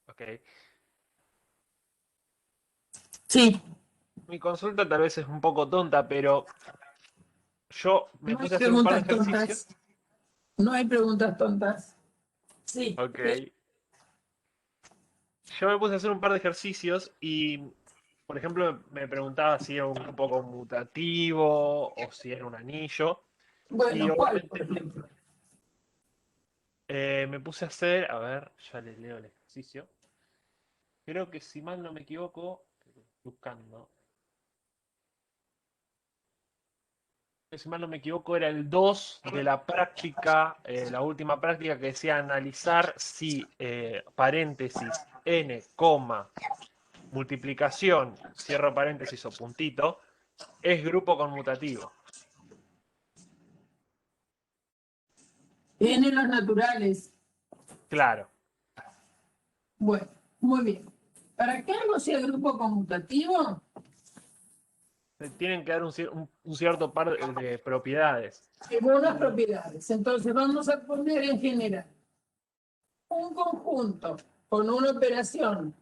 Ok. Sí, Mi consulta tal vez es un poco tonta, pero yo me no hay puse a hacer un par de preguntas ejercicios. tontas. No hay preguntas tontas. Sí, Ok. Yo me puse a hacer un par de ejercicios y, por ejemplo, me preguntaba si era un grupo conmutativo o si era un anillo. Y bueno, ¿cuál, por obviamente ejemplo? me puse a hacer, a ver, ya les leo el ejercicio. Creo que si mal no me equivoco, buscando, si mal no me equivoco, era el 2 de la práctica, la última práctica que decía analizar si paréntesis n, coma, multiplicación, cierro paréntesis o puntito, es grupo conmutativo. En los naturales. Claro, Bueno, muy bien. Para que algo sea grupo conmutativo, tienen que dar un cierto par de propiedades. según las Y propiedades. Entonces vamos a poner en general un conjunto con una operación.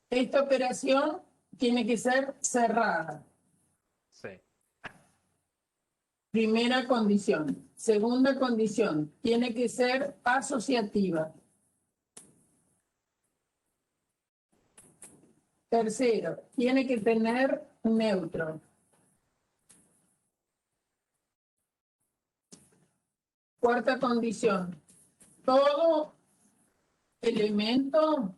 Esta operación tiene que ser cerrada. sí, Primera condición. Segunda condición, tiene que ser asociativa. Tercero, tiene que tener neutro. Cuarta condición, todo elemento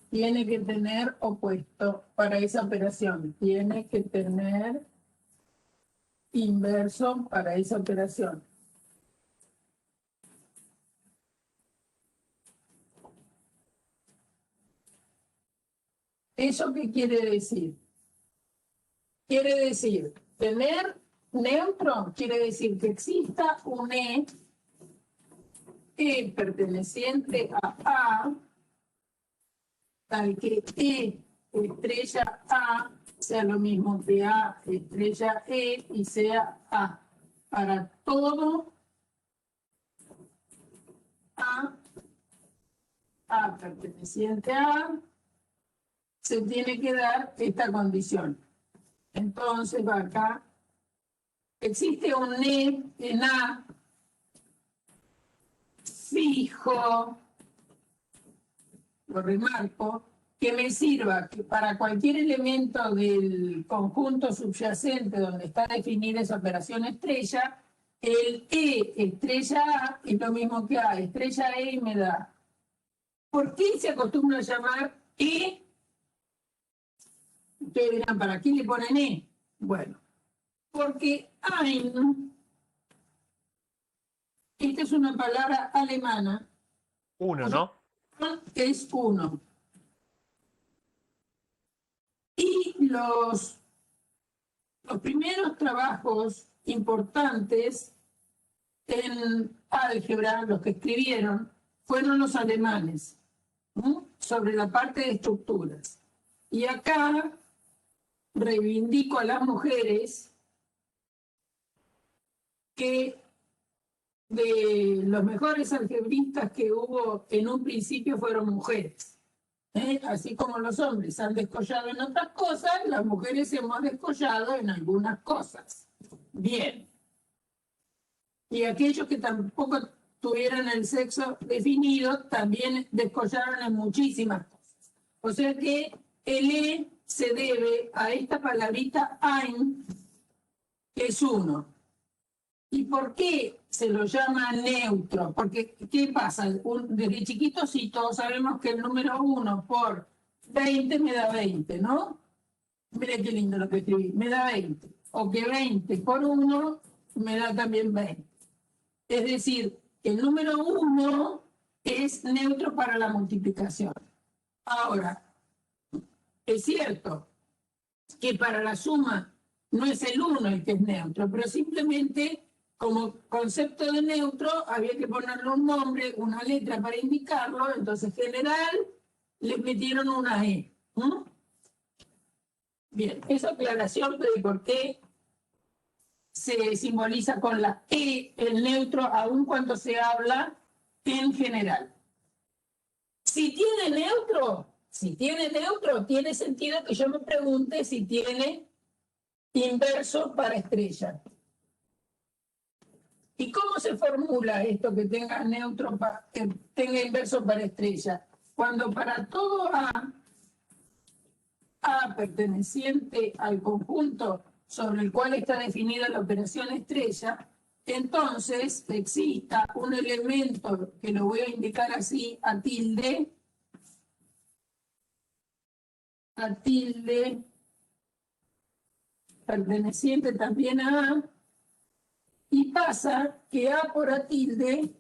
tiene que tener opuesto para esa operación. Tiene que tener inverso para esa operación. ¿Eso qué quiere decir? Quiere decir, tener neutro quiere decir que exista un E perteneciente a A, tal que E estrella A sea lo mismo que A estrella E y sea A. Para todo A perteneciente a A, se tiene que dar esta condición. Entonces va acá, existe un E en A fijo, lo remarco, que me sirva que para cualquier elemento del conjunto subyacente donde está definida esa operación estrella, el E estrella A es lo mismo que A estrella E y me da. ¿Por qué se acostumbra a llamar E? Ustedes dirán, ¿para qué le ponen E? Bueno, porque ein, esta es una palabra alemana, uno, cuyo ¿no? es uno. Y los primeros trabajos importantes en álgebra, los que escribieron, fueron los alemanes, sobre la parte de estructuras. Y acá reivindico a las mujeres que de los mejores algebristas que hubo en un principio fueron mujeres. Así como los hombres han descollado en otras cosas, las mujeres hemos descollado en algunas cosas. Bien. Y aquellos que tampoco tuvieron el sexo definido también descollaron en muchísimas cosas. O sea que el E se debe a esta palabrita ein, que es uno. ¿Y por qué se lo llama neutro? Porque, ¿qué pasa? Desde chiquitos sí, todos sabemos que el número 1 por 20 me da 20, ¿no? Mira qué lindo lo que escribí, me da 20. O que 20 por 1 me da también 20. Es decir, el número 1 es neutro para la multiplicación. Ahora, es cierto que para la suma no es el 1 el que es neutro, pero simplemente como concepto de neutro había que ponerle un nombre, una letra para indicarlo, entonces general le metieron una E. Bien, esa aclaración de por qué se simboliza con la E el neutro, aun cuando se habla en general. si tiene neutro, tiene sentido que yo me pregunte si tiene inverso para estrella. ¿Y cómo se formula esto que tenga neutro, que tenga inverso para estrella? Cuando para todo A perteneciente al conjunto sobre el cual está definida la operación estrella, entonces exista un elemento que lo voy a indicar así, A tilde, perteneciente también a A, y pasa que A por A tilde,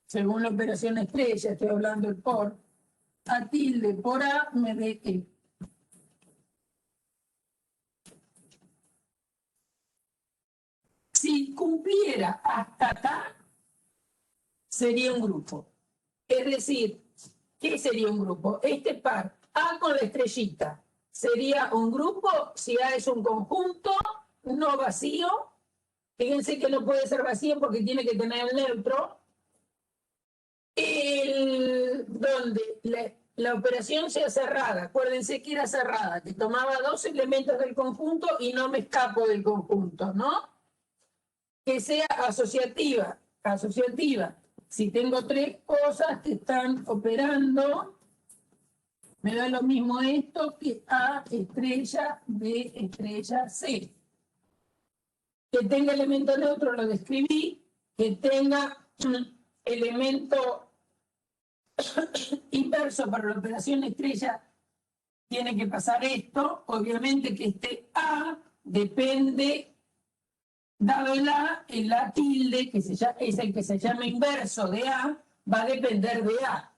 según la operación estrella, estoy hablando del por, A tilde por A me dé E. Si cumpliera hasta acá, sería un grupo. Es decir, ¿qué sería un grupo? Este par, A con la estrellita, sería un grupo si A es un conjunto no vacío. Fíjense que no puede ser vacío porque tiene que tener el neutro. Donde la operación sea cerrada. Acuérdense que era cerrada, que tomaba dos elementos del conjunto y no me escapo del conjunto, ¿no? Que sea asociativa. Si tengo tres cosas que están operando, me da lo mismo esto que A estrella, B estrella, C. Que tenga elemento neutro lo describí, que tenga elemento inverso para la operación estrella, tiene que pasar esto. Obviamente que este A depende, dado el A tilde, que es el que se llama inverso de A, va a depender de A.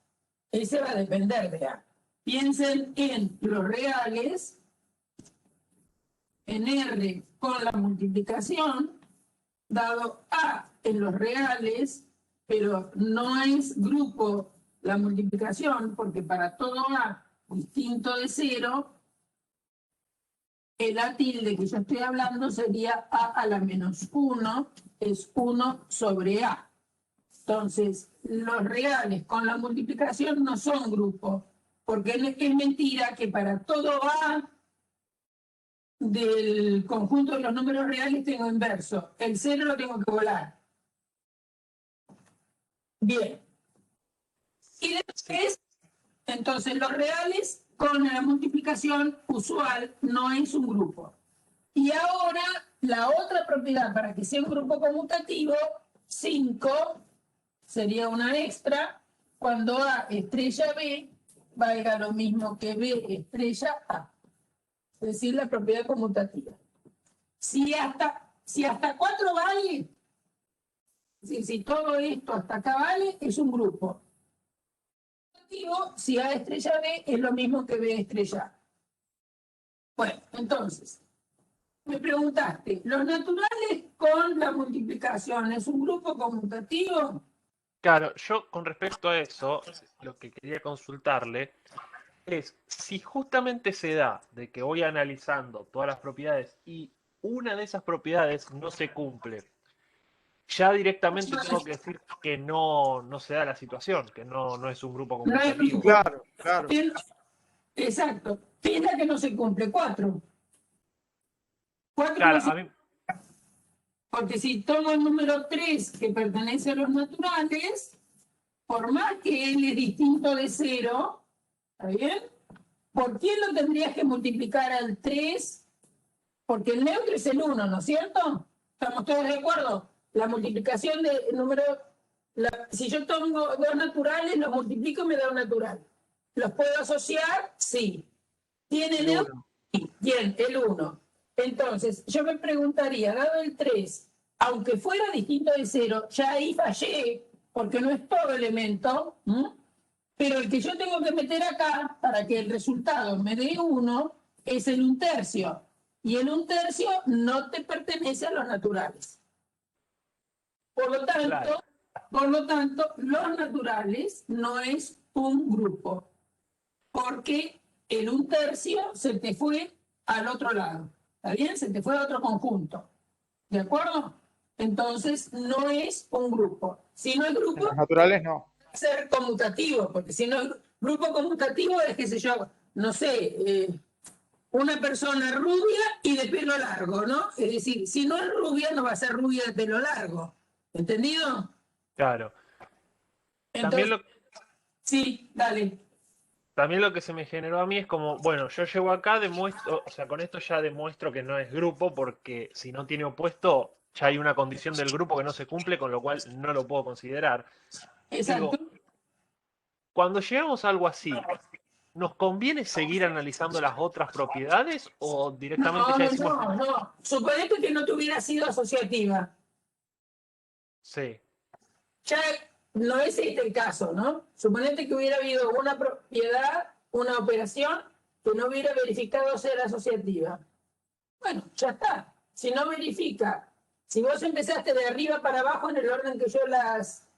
Ese va a depender de A. Piensen en los reales, en R con la multiplicación, dado A en los reales, pero no es grupo la multiplicación, porque para todo A distinto de 0, el A tilde que yo estoy hablando sería A a la menos 1, es 1 sobre A. Entonces, los reales con la multiplicación no son grupos, porque es mentira que para todo A del conjunto de los números reales tengo inverso. El 0 lo tengo que volar. Bien. Y después, entonces, los reales con la multiplicación usual no es un grupo. Y ahora, la otra propiedad para que sea un grupo conmutativo, 5, sería una extra, cuando A estrella B valga lo mismo que B estrella A. Es decir, la propiedad conmutativa. Si hasta 4 vale, si todo esto hasta acá vale, es un grupo. Si A estrella B es lo mismo que B estrella A. Bueno, entonces, me preguntaste, ¿los naturales con la multiplicación es un grupo conmutativo? Claro, yo con respecto a eso, lo que quería consultarle es si justamente se da de que voy analizando todas las propiedades y una de esas propiedades no se cumple, ya directamente tengo que decir que no se da la situación, que no es un grupo conmutativo. Claro, claro. Exacto. Piensa que no se cumple 4. 4 Claro, no se... a mí, Porque si tomo el número 3 que pertenece a los naturales, por más que él es distinto de 0, ¿está bien? ¿Por qué lo tendrías que multiplicar al 3? Porque el neutro es el 1, ¿no es cierto? ¿Estamos todos de acuerdo? La multiplicación de número... si yo tomo dos naturales, los multiplico y me da un natural. ¿Los puedo asociar? Sí. ¿Tiene neutro? Sí. Bien, el 1. Entonces, yo me preguntaría, dado el 3, aunque fuera distinto de 0, ya ahí fallé, porque no es todo elemento, pero el que yo tengo que meter acá, para que el resultado me dé 1, es el 1/3. Y el 1/3 no te pertenece a los naturales. Por lo tanto, los naturales no es un grupo, porque el 1/3 se te fue al otro lado. ¿Está bien? Se te fue a otro conjunto. ¿De acuerdo? Entonces, no es un grupo. Si no es grupo... Los naturales no. ser conmutativo, porque si no, grupo conmutativo es, qué sé yo, no sé, una persona rubia y de pelo largo, ¿no? Es decir, si no es rubia, no va a ser rubia de pelo largo. ¿Entendido? Claro. También Entonces, lo, sí, dale. también lo que se me generó a mí es como, bueno, yo llego acá, demuestro, o sea, con esto ya demuestro que no es grupo, porque si no tiene opuesto, ya hay una condición del grupo que no se cumple, con lo cual no lo puedo considerar. Exacto. Digo, cuando llegamos a algo así, ¿nos conviene seguir analizando las otras propiedades o directamente No, ya decimos, no, no. Suponete que no tuviera sido asociativa. sí, Ya no es este el caso, ¿no? Suponete que hubiera habido una propiedad, una operación que no hubiera verificado ser asociativa. Bueno, ya está. Si no verifica, si vos empezaste de arriba para abajo en el orden que yo las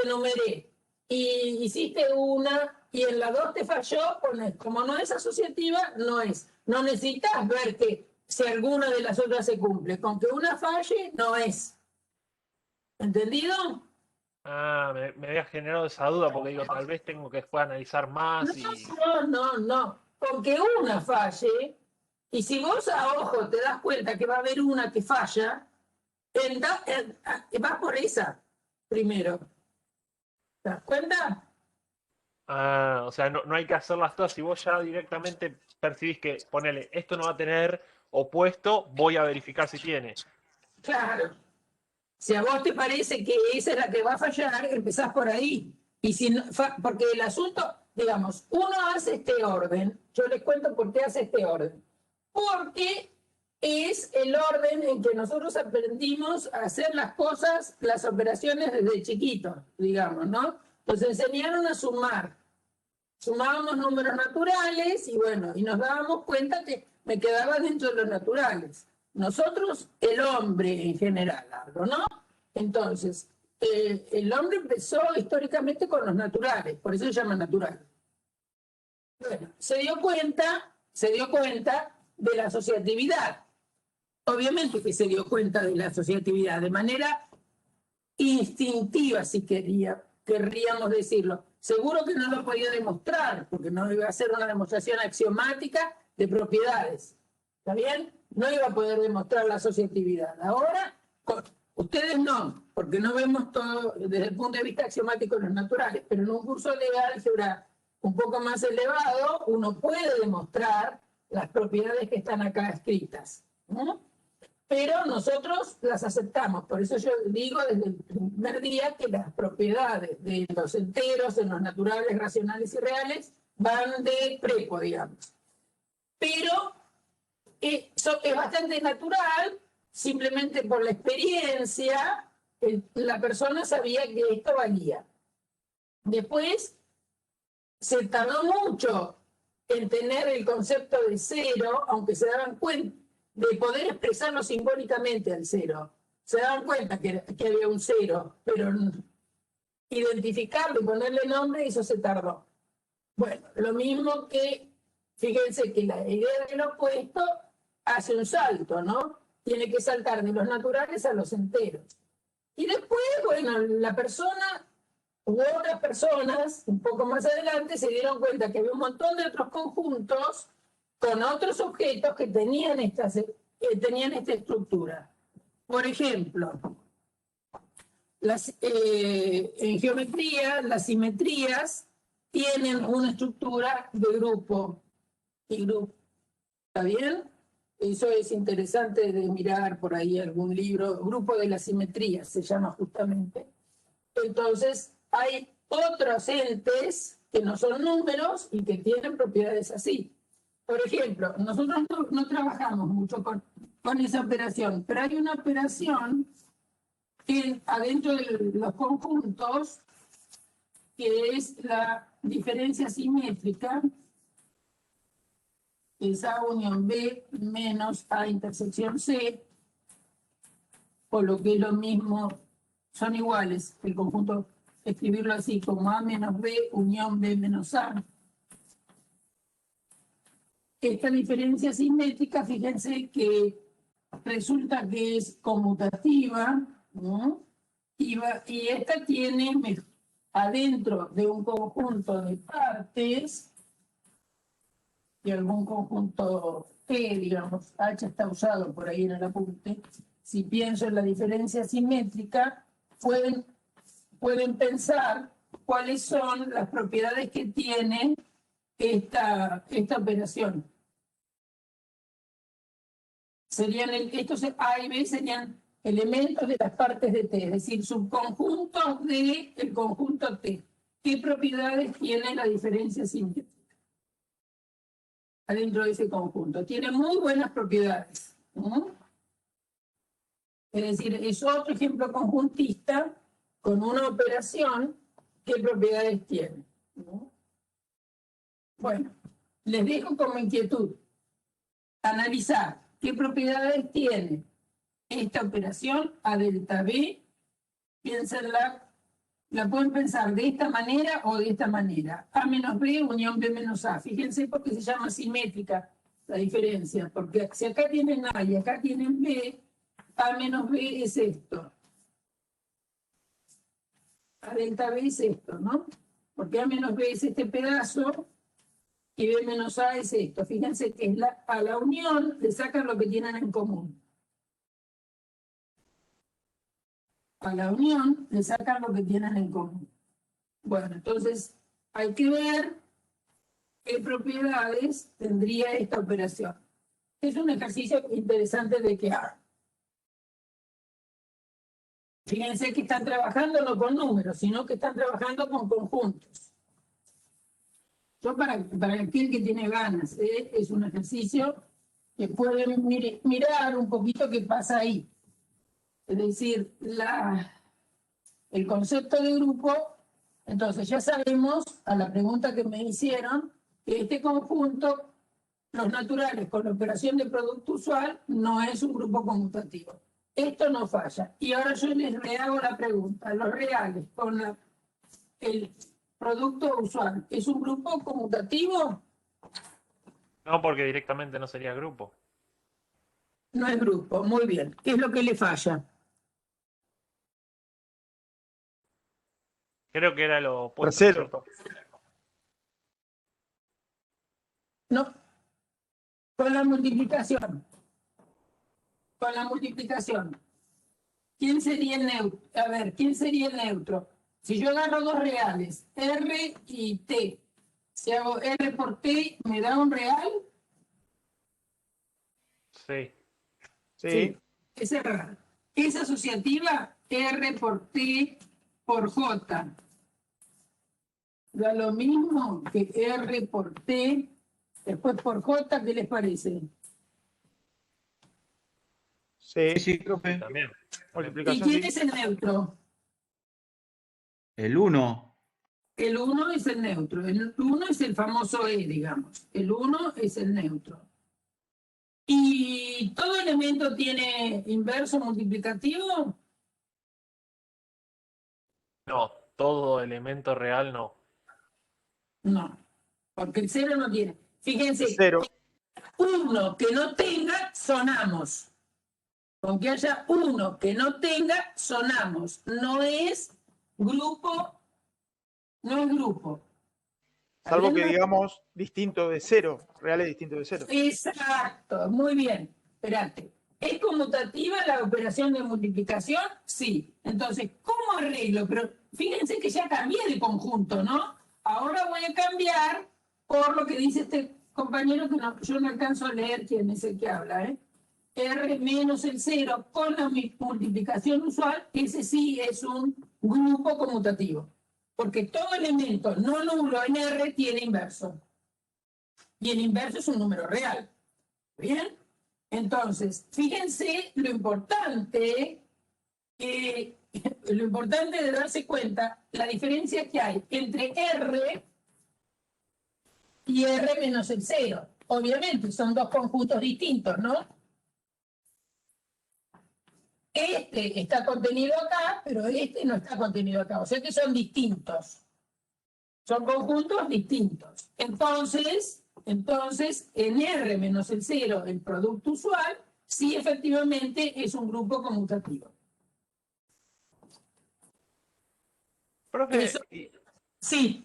enumeré y hiciste una y en la dos te falló, pones, como no es asociativa, no es. No necesitas ver que si alguna de las otras se cumple. Con que una falle, no es. ¿Entendido? me había generado esa duda porque digo, tal vez tengo que después analizar No, más y... no, no. Con que una falle, y si vos a ojo te das cuenta que va a haber una que falla, vas por esa primero. ¿Te das cuenta? Ah, o sea, no hay que hacerlas todas. Si vos ya directamente percibís que, ponele, esto no va a tener opuesto, voy a verificar si tiene. Claro. Si a vos te parece que esa es la que va a fallar, empezás por ahí. Y si no, porque el asunto, digamos, uno hace este orden. Yo les cuento por qué hace este orden. Porque es el orden en que nosotros aprendimos a hacer las cosas, las operaciones desde chiquitos, digamos, ¿no? Nos enseñaron a sumar. Sumábamos números naturales y bueno, y nos dábamos cuenta que me quedaba dentro de los naturales. Nosotros, el hombre en general, hablo, ¿no? Entonces, el hombre empezó históricamente con los naturales, por eso se llama natural. Bueno, se dio cuenta de la asociatividad. Obviamente que se dio cuenta de la asociatividad de manera instintiva, si querríamos decirlo. Seguro que no lo podía demostrar, porque no iba a ser una demostración axiomática de propiedades. ¿Está bien? No iba a poder demostrar la asociatividad. Ahora, ustedes no, porque no vemos todo desde el punto de vista axiomático de los naturales, pero en un curso de álgebra un poco más elevado, uno puede demostrar las propiedades que están acá escritas, ¿no? Pero nosotros las aceptamos. Por eso yo digo desde el primer día que las propiedades de los enteros, en los naturales, racionales y reales, van de prepo, digamos. Pero eso es bastante natural, simplemente por la experiencia, la persona sabía que esto valía. Después se tardó mucho en tener el concepto de cero, aunque se daban cuenta de poder expresarlo simbólicamente al cero. Se daban cuenta que había un cero, pero identificarlo y ponerle nombre, eso se tardó. Bueno, lo mismo que, fíjense que la idea del opuesto hace un salto, ¿no? Tiene que saltar de los naturales a los enteros. Y después, bueno, la persona u otras personas, un poco más adelante, se dieron cuenta que había un montón de otros conjuntos con otros objetos que tenían esta estructura. Por ejemplo, en geometría, las simetrías tienen una estructura de grupo y grupo. ¿Está bien? Eso es interesante de mirar por ahí algún libro, Grupo de la Simetría se llama justamente. Entonces, hay otros entes que no son números y que tienen propiedades así. Por ejemplo, nosotros no trabajamos mucho con esa operación, pero hay una operación que adentro de los conjuntos, que es la diferencia simétrica, que es A unión B menos A intersección C, o lo que es lo mismo, son iguales, el conjunto, escribirlo así como A menos B unión B menos A. Esta diferencia simétrica, fíjense que resulta que es conmutativa, ¿no? Y esta tiene adentro de un conjunto de partes, de algún conjunto T, digamos, H está usado por ahí en el apunte, si pienso en la diferencia simétrica, pueden pensar cuáles son las propiedades que tiene esta operación. Estos A y B serían elementos de las partes de T, es decir, subconjuntos del conjunto T. ¿Qué propiedades tiene la diferencia simétrica adentro de ese conjunto? Tiene muy buenas propiedades, ¿no? Es decir, es otro ejemplo conjuntista con una operación. ¿Qué propiedades tiene? ¿No? Bueno, les dejo como inquietud analizar qué propiedades tiene esta operación A delta B. Piénsenla, la pueden pensar de esta manera o de esta manera. A menos B unión B menos A. Fíjense por qué se llama simétrica la diferencia, porque si acá tienen A y acá tienen B, A menos B es esto. A delta B es esto, ¿no? Porque A menos B es este pedazo y B menos A es esto. Fíjense que a la unión le sacan lo que tienen en común. A la unión le sacan lo que tienen en común. Bueno, entonces hay que ver qué propiedades tendría esta operación. Es un ejercicio interesante de que hagan. Fíjense que están trabajando no con números, sino que están trabajando con conjuntos. Yo para aquel que tiene ganas, es un ejercicio que pueden mirar un poquito qué pasa ahí. Es decir, el concepto de grupo, entonces ya sabemos, a la pregunta que me hicieron, que este conjunto, los naturales con la operación de producto usual, no es un grupo conmutativo. Esto no falla. Y ahora yo les rehago la pregunta. Los reales con el producto usual, ¿es un grupo conmutativo? No, porque directamente no sería grupo. No es grupo, muy bien. ¿Qué es lo que le falla? Creo que era lo opuesto, Tercero. ¿cierto? No. Con la multiplicación. Con la multiplicación. ¿Quién sería el neutro? A ver, ¿quién sería el neutro? Si yo agarro dos reales, R y T, si hago R por T, ¿me da un real? Sí. Sí. Es real. Es asociativa R por T por J. Da lo mismo que R por T, después por J, ¿qué les parece? Sí. Sí, profe. También. ¿Y Multiplicación, quién sí. es el neutro? El 1. El 1 es el neutro. El 1 es el famoso E, digamos. El 1 es el neutro. ¿Y todo elemento tiene inverso multiplicativo? No, todo elemento real no. No, porque el 0 no tiene. Fíjense, Cero. uno que no tenga, sonamos. Con que haya uno que no tenga, sonamos. No es grupo, no es grupo. Salvo que ¿Está bien? digamos distinto de cero. Reales distintos de cero. Exacto, muy bien. Espérate. ¿Es conmutativa la operación de multiplicación? Sí. Entonces, ¿cómo arreglo? Pero fíjense que ya cambié de conjunto, ¿no? Ahora voy a cambiar por lo que dice este compañero que yo no alcanzo a leer quién es el que habla, ¿eh? R menos el 0 con la multiplicación usual, ese sí es un grupo conmutativo. Porque todo elemento no nulo en R tiene inverso. Y el inverso es un número real. ¿Bien? Entonces, fíjense lo importante de darse cuenta, la diferencia que hay entre R y R menos el 0. Obviamente, son dos conjuntos distintos, ¿no? Este está contenido acá, pero este no está contenido acá. O sea que son distintos. Son conjuntos distintos. Entonces, en R menos el 0, el producto usual, sí efectivamente es un grupo conmutativo. Profe, Eso, sí.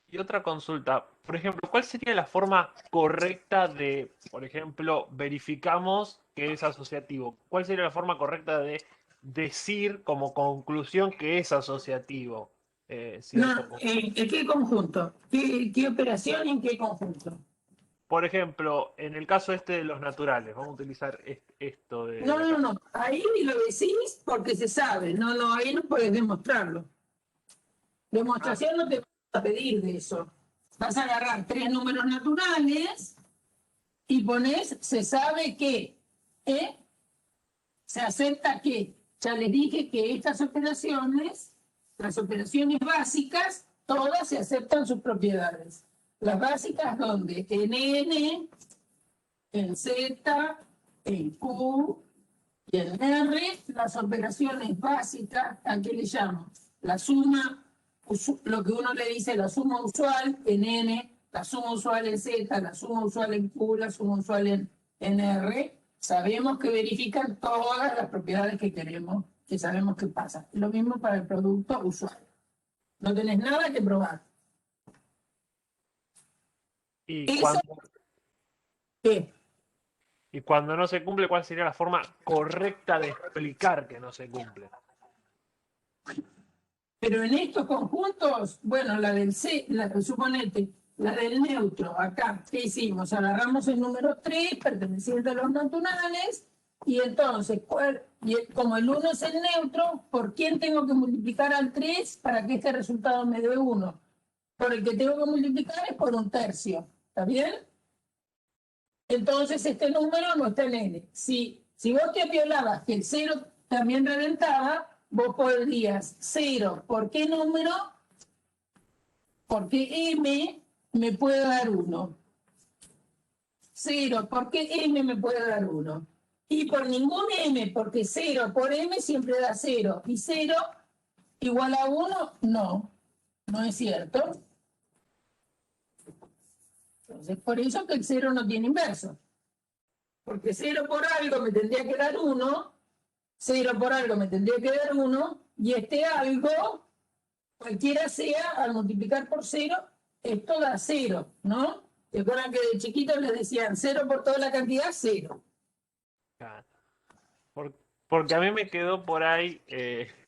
y otra consulta. Por ejemplo, ¿cuál sería la forma correcta de, por ejemplo, verificamos que es asociativo? ¿Cuál sería la forma correcta de decir como conclusión que es asociativo No, cierto? ¿en qué conjunto? ¿Qué operación y en qué conjunto? Por ejemplo, en el caso este de los naturales, vamos a utilizar esto No, de no, acá. no. Ahí lo decís porque se sabe. No, no, ahí no puedes demostrarlo. Ah, Demostración no te vas a pedir de eso. Vas a agarrar tres números naturales y pones, se sabe que, ¿eh? Se acepta que. Ya les dije que estas operaciones, las operaciones básicas, todas se aceptan sus propiedades. Las básicas donde en N, en Z, en Q y en R, las operaciones básicas, ¿a qué le llamo? La suma, lo que uno le dice la suma usual en N, la suma usual en Z, la suma usual en Q, la suma usual en R, sabemos que verifican todas las propiedades que queremos, que sabemos que pasa. Lo mismo para el producto usual. No tenés nada que probar. y Eso cuando, es. y cuando no se cumple, ¿cuál sería la forma correcta de explicar que no se cumple? Pero en estos conjuntos, bueno, la del C, suponete, la del neutro, acá, ¿qué hicimos? Agarramos el número 3 perteneciente a los naturales, y entonces, como el 1 es el neutro, ¿por quién tengo que multiplicar al 3 para que este resultado me dé 1? Por el que tengo que multiplicar es por un tercio, ¿está bien? Entonces este número no está en N. Si vos te violabas que el 0 también reventaba, vos podrías 0, ¿por qué número? Porque M me puede dar 1. 0, porque M me puede dar 1. Y por ningún M, porque 0 por M siempre da 0. Y 0 igual a 1, no. No es cierto. Entonces, por eso que el 0 no tiene inverso. Porque 0 por algo me tendría que dar 1, 0 por algo me tendría que dar 1, y este algo, cualquiera sea, al multiplicar por 0, esto da 0, ¿no? ¿Se acuerdan que de chiquitos les decían 0 por toda la cantidad? 0. Claro. Porque a mí me quedó por ahí,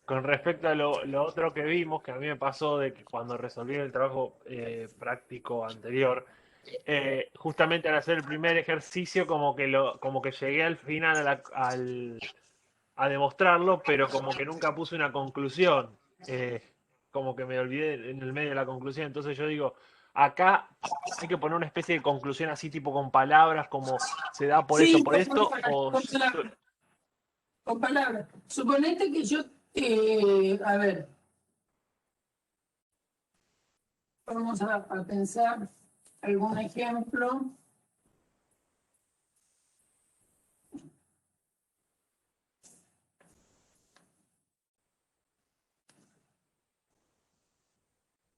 con respecto a lo otro que vimos, que a mí me pasó de que cuando resolví el trabajo práctico anterior, justamente al hacer el primer ejercicio, como que llegué al final a demostrarlo, pero como que nunca puse una conclusión. eh, Como que me olvidé en el medio de la conclusión. Entonces yo digo, acá hay que poner una especie de conclusión así tipo con palabras como se da Sí, por esto, o con palabras. Suponete que yo, a ver, vamos a pensar algún ejemplo.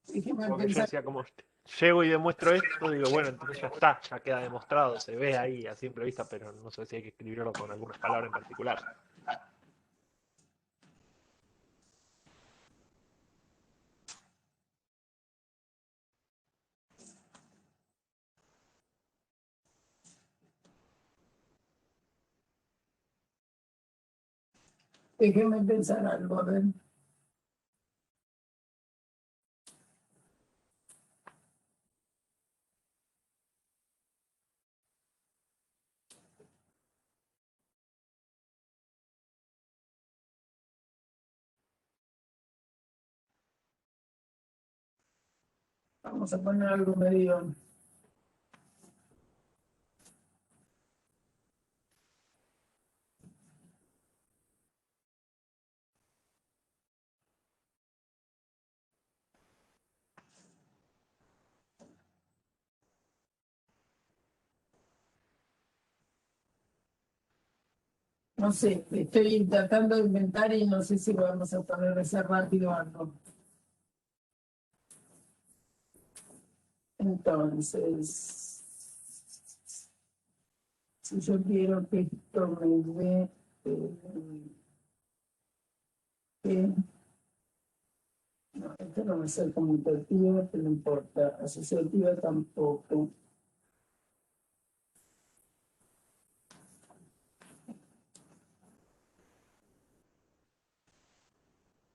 Déjeme porque yo pensar. decía, como llego y demuestro esto, digo, bueno, entonces ya está, ya queda demostrado, se ve ahí a simple vista, pero no sé si hay que escribirlo con algunas palabras en particular. Déjeme pensar algo, a ver. Vamos a poner algo medio. No sé, estoy tratando de inventar y no sé si lo vamos a poder hacer rápido o algo. Entonces, si yo quiero que esto me dé que No, esto no va a ser conmutativa, pero no importa. Asociativa tampoco.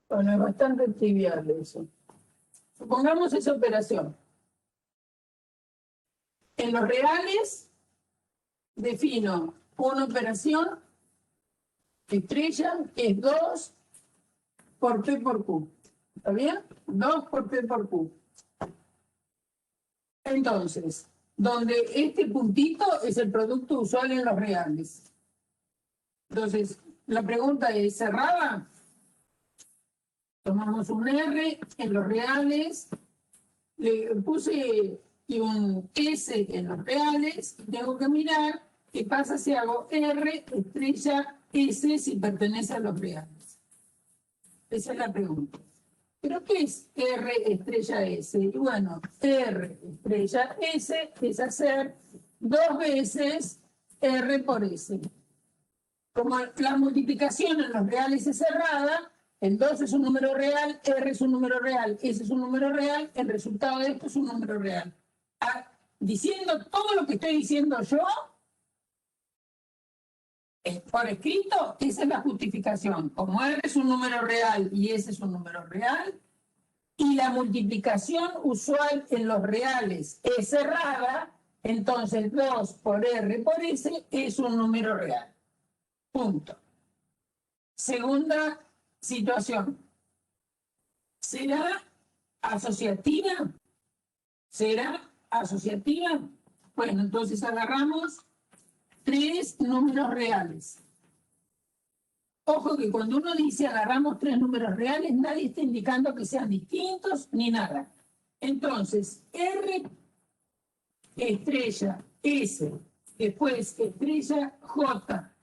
Bueno, es bastante trivial eso. Supongamos esa operación. En los reales, defino una operación estrella que es 2 por P por Q. ¿Está bien? 2 por P por Q. Entonces, donde este puntito es el producto usual en los reales. Entonces, la pregunta es, ¿cerrada? Tomamos un R en los reales, le puse un S en los reales, y tengo que mirar qué pasa si hago R estrella S si pertenece a los reales. Esa es la pregunta. ¿Pero qué es R estrella S? Y bueno, R estrella S es hacer 2 veces R por S. Como la multiplicación en los reales es cerrada, el 2 es un número real, R es un número real, S es un número real, el resultado de esto es un número real. Diciendo todo lo que estoy diciendo yo, por escrito, esa es la justificación. Como R es un número real y S es un número real, y la multiplicación usual en los reales es cerrada, entonces 2 por R por S es un número real. Punto. Segunda situación. ¿Será asociativa? ¿Será asociativa? Bueno, entonces agarramos 3 números reales. Ojo que cuando uno dice agarramos 3 números reales, nadie está indicando que sean distintos ni nada. Entonces, R estrella S, después estrella J,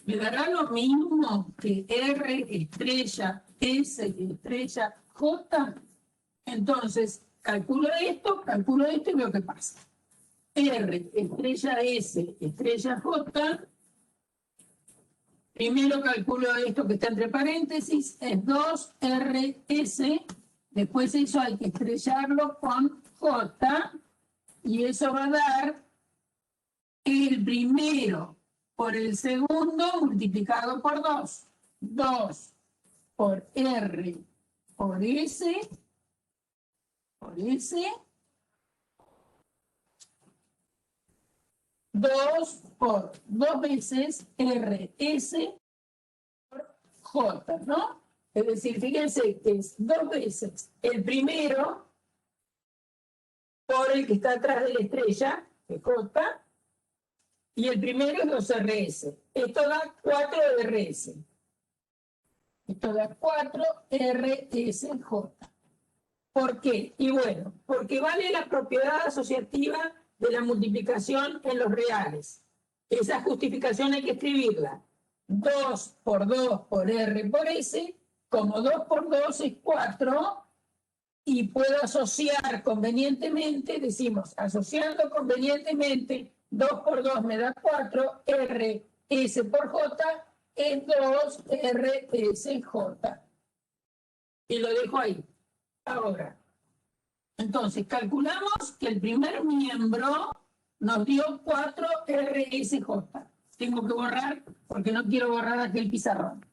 me dará lo mismo que R estrella S estrella J. Entonces, calculo esto y veo qué pasa. R estrella S estrella J. Primero calculo esto que está entre paréntesis, es 2RS, después eso hay que estrellarlo con J, y eso va a dar el primero por el segundo multiplicado por 2. 2 por R por S, 2 por 2 veces RS por J, ¿no? Es decir, fíjense que es 2 veces el primero por el que está atrás de la estrella, que es J, y el primero es 2RS. Esto da 4RS. Esto da 4RSJ. ¿Por qué? Y bueno, porque vale la propiedad asociativa de la multiplicación en los reales. Esa justificación hay que escribirla. 2 por 2 por R por S, como 2 por 2 es 4, y puedo asociar convenientemente, decimos, asociando convenientemente, 2 por 2 me da 4, R, S por J es 2, R, S, J. Y lo dejo ahí. Ahora, entonces, calculamos que el primer miembro nos dio 4 RSJ. Tengo que borrar porque no quiero borrar aquel pizarrón.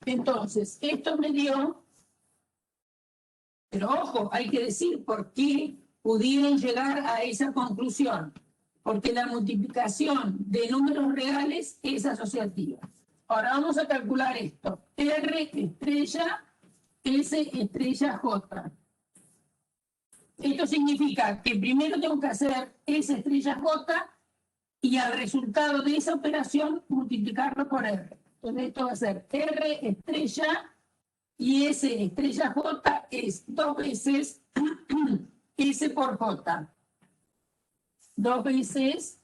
Entonces, esto me dio, pero ojo, hay que decir por qué pudieron llegar a esa conclusión. Porque la multiplicación de números reales es asociativa. Ahora vamos a calcular esto. R estrella, S estrella J. Esto significa que primero tengo que hacer S estrella J y al resultado de esa operación multiplicarlo por R. Entonces esto va a ser R estrella y S estrella J es 2 veces S por J. 2 veces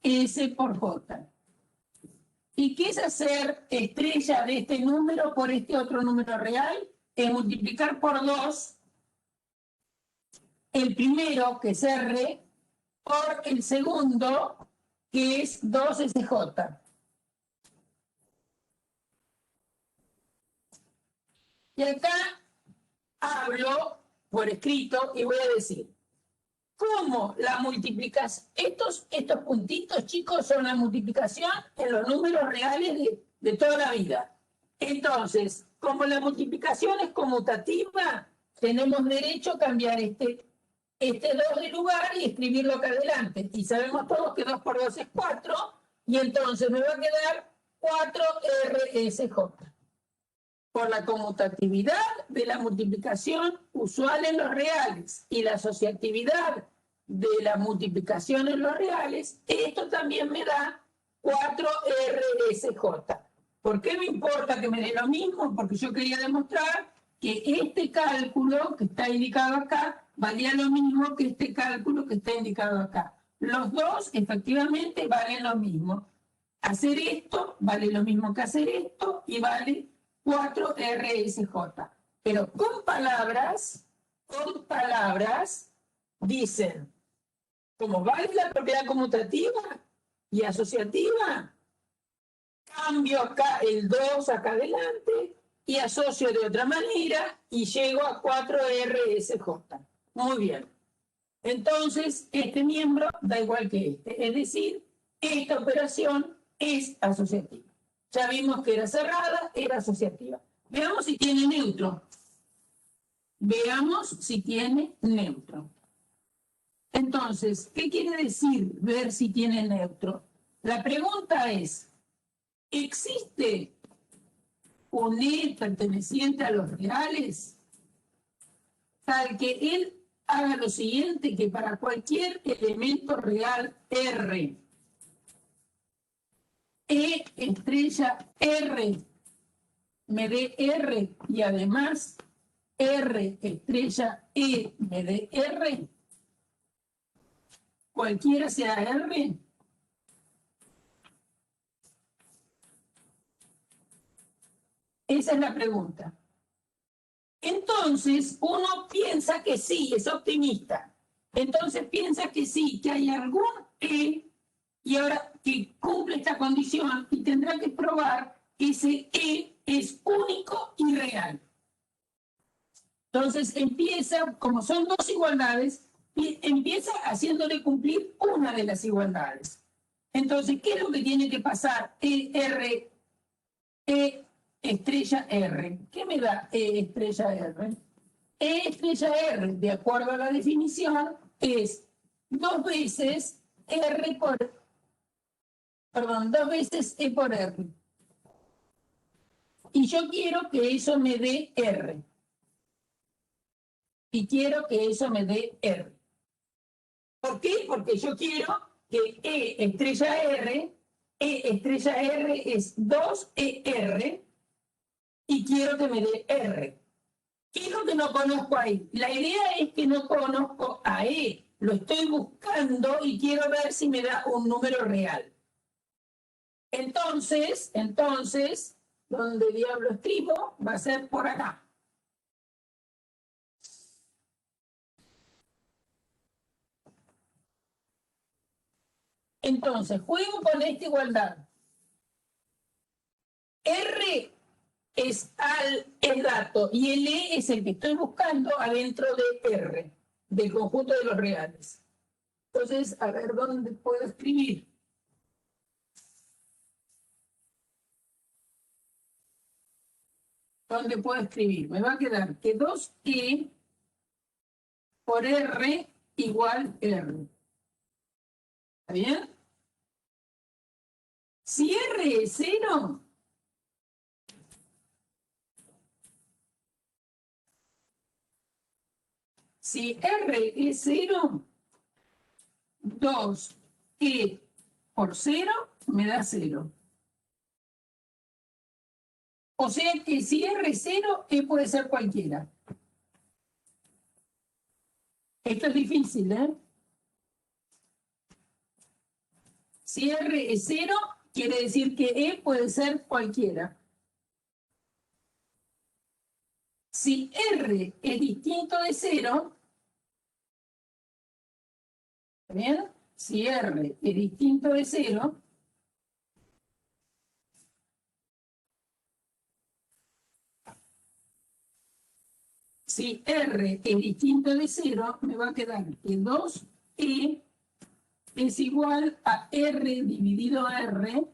S por J. ¿Y qué es hacer estrella de este número por este otro número real? Es multiplicar por 2 el primero, que es R, por el segundo, que es 2SJ. Y acá hablo por escrito y voy a decir cómo la multiplicación, estos puntitos, chicos, son la multiplicación en los números reales de toda la vida. Entonces, como la multiplicación es conmutativa, tenemos derecho a cambiar este 2 de lugar y escribirlo acá adelante. Y sabemos todos que 2 por 2 es 4, y entonces me va a quedar 4RSJ. Por la conmutatividad de la multiplicación usual en los reales y la asociatividad de la multiplicación en los reales, esto también me da 4RSJ. ¿Por qué me importa que me dé lo mismo? Porque yo quería demostrar que este cálculo que está indicado acá valía lo mismo que este cálculo que está indicado acá. Los dos efectivamente valen lo mismo. Hacer esto vale lo mismo que hacer esto y vale 4RSJ. Pero con palabras dicen, como vale la propiedad conmutativa y asociativa, cambio acá el 2 acá adelante y asocio de otra manera y llego a 4RSJ. Muy bien. Entonces, este miembro da igual que este. Es decir, esta operación es asociativa. Ya vimos que era cerrada, era asociativa. Veamos si tiene neutro. Veamos si tiene neutro. Entonces, ¿qué quiere decir ver si tiene neutro? La pregunta es, ¿existe un E perteneciente a los reales? Tal que él haga lo siguiente, que para cualquier elemento real R, E estrella R me dé R y además R estrella E me dé R, cualquiera sea R, esa es la pregunta. Entonces uno piensa que sí, es optimista. Entonces piensa que sí, que hay algún E y ahora que cumple esta condición y tendrá que probar que ese E es único y real. Entonces empieza, como son dos igualdades, empieza haciéndole cumplir una de las igualdades. Entonces, ¿qué es lo que tiene que pasar? E estrella R. ¿Qué me da E estrella R? E estrella R, de acuerdo a la definición, es 2 veces R por... Perdón, 2 veces E por R. Y yo quiero que eso me dé R. Y quiero que eso me dé R. ¿Por qué? Porque yo quiero que E estrella R es 2ER y quiero que me dé R. ¿Qué es lo que no conozco ahí? La idea es que no conozco a E. Lo estoy buscando y quiero ver si me da un número real. Entonces, ¿dónde diablo escribo? Va a ser por acá. Entonces, juego con esta igualdad. R es dato y el E es el que estoy buscando adentro de R, del conjunto de los reales. Entonces, a ver dónde puedo escribir. ¿Dónde puedo escribir? Me va a quedar que 2E por R igual R. ¿Está bien? Si R es 0, si R es 0, 2E por 0 me da 0. O sea que si R es 0, E puede ser cualquiera. Esto es difícil, ¿eh? Si R es 0, quiere decir que E puede ser cualquiera. Si R es distinto de 0, ¿está bien? Si R es distinto de 0, si R es distinto de 0, me va a quedar que 2E es igual a R dividido R.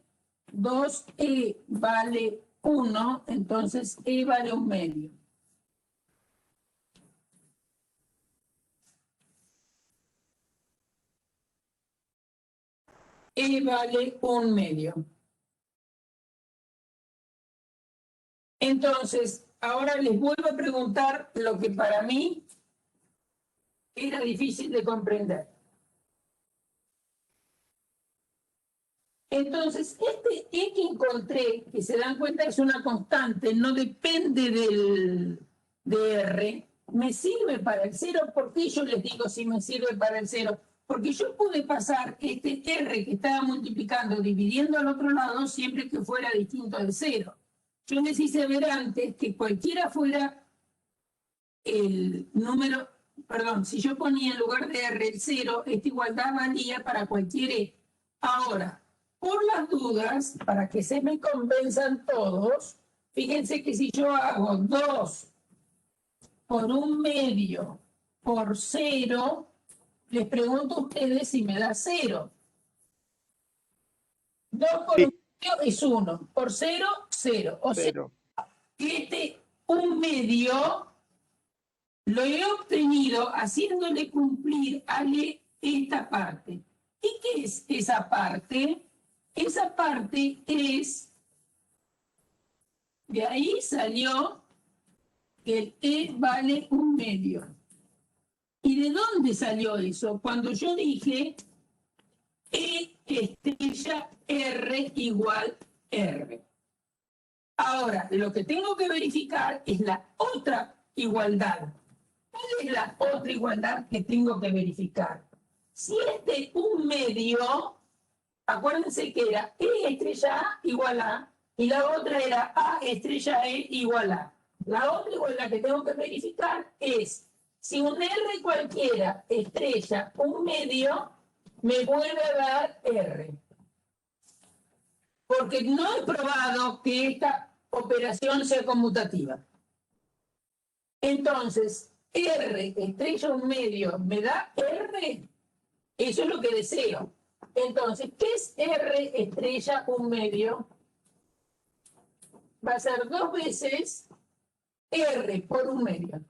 2E vale 1, entonces E vale 1/2. E vale 1/2. Entonces, ahora les vuelvo a preguntar lo que para mí era difícil de comprender. Entonces, este E que encontré, que se dan cuenta es una constante, no depende de R, me sirve para el 0. ¿Por qué yo les digo si me sirve para el 0? Porque yo pude pasar este R que estaba multiplicando, dividiendo al otro lado, siempre que fuera distinto de 0. Yo les hice ver antes que cualquiera fuera el número, perdón, si yo ponía en lugar de R el 0, esta igualdad valía para cualquier E. Ahora, por las dudas, para que se me convenzan todos, fíjense que si yo hago 2 por 1/2 por 0, les pregunto a ustedes si me da 0. 2 por Sí. 1/2 es 1, por 0, 0. O sea, 0. este 1/2 lo he obtenido haciéndole cumplir a E esta parte. ¿Y qué es esa parte? Esa parte es, de ahí salió que el E vale 1/2. ¿Y de dónde salió eso? Cuando yo dije E estrella R igual R. Ahora, lo que tengo que verificar es la otra igualdad. ¿Cuál es la otra igualdad que tengo que verificar? Si es de 1/2, acuérdense que era E estrella A igual A, y la otra era A estrella E igual A. La otra igualdad que tengo que verificar es si un R cualquiera estrella 1/2, me vuelve a dar R. Porque no he probado que esta operación sea conmutativa. Entonces, R estrella 1/2 me da R, eso es lo que deseo. Entonces, ¿qué es R estrella 1/2? Va a ser 2 veces R por 1/2.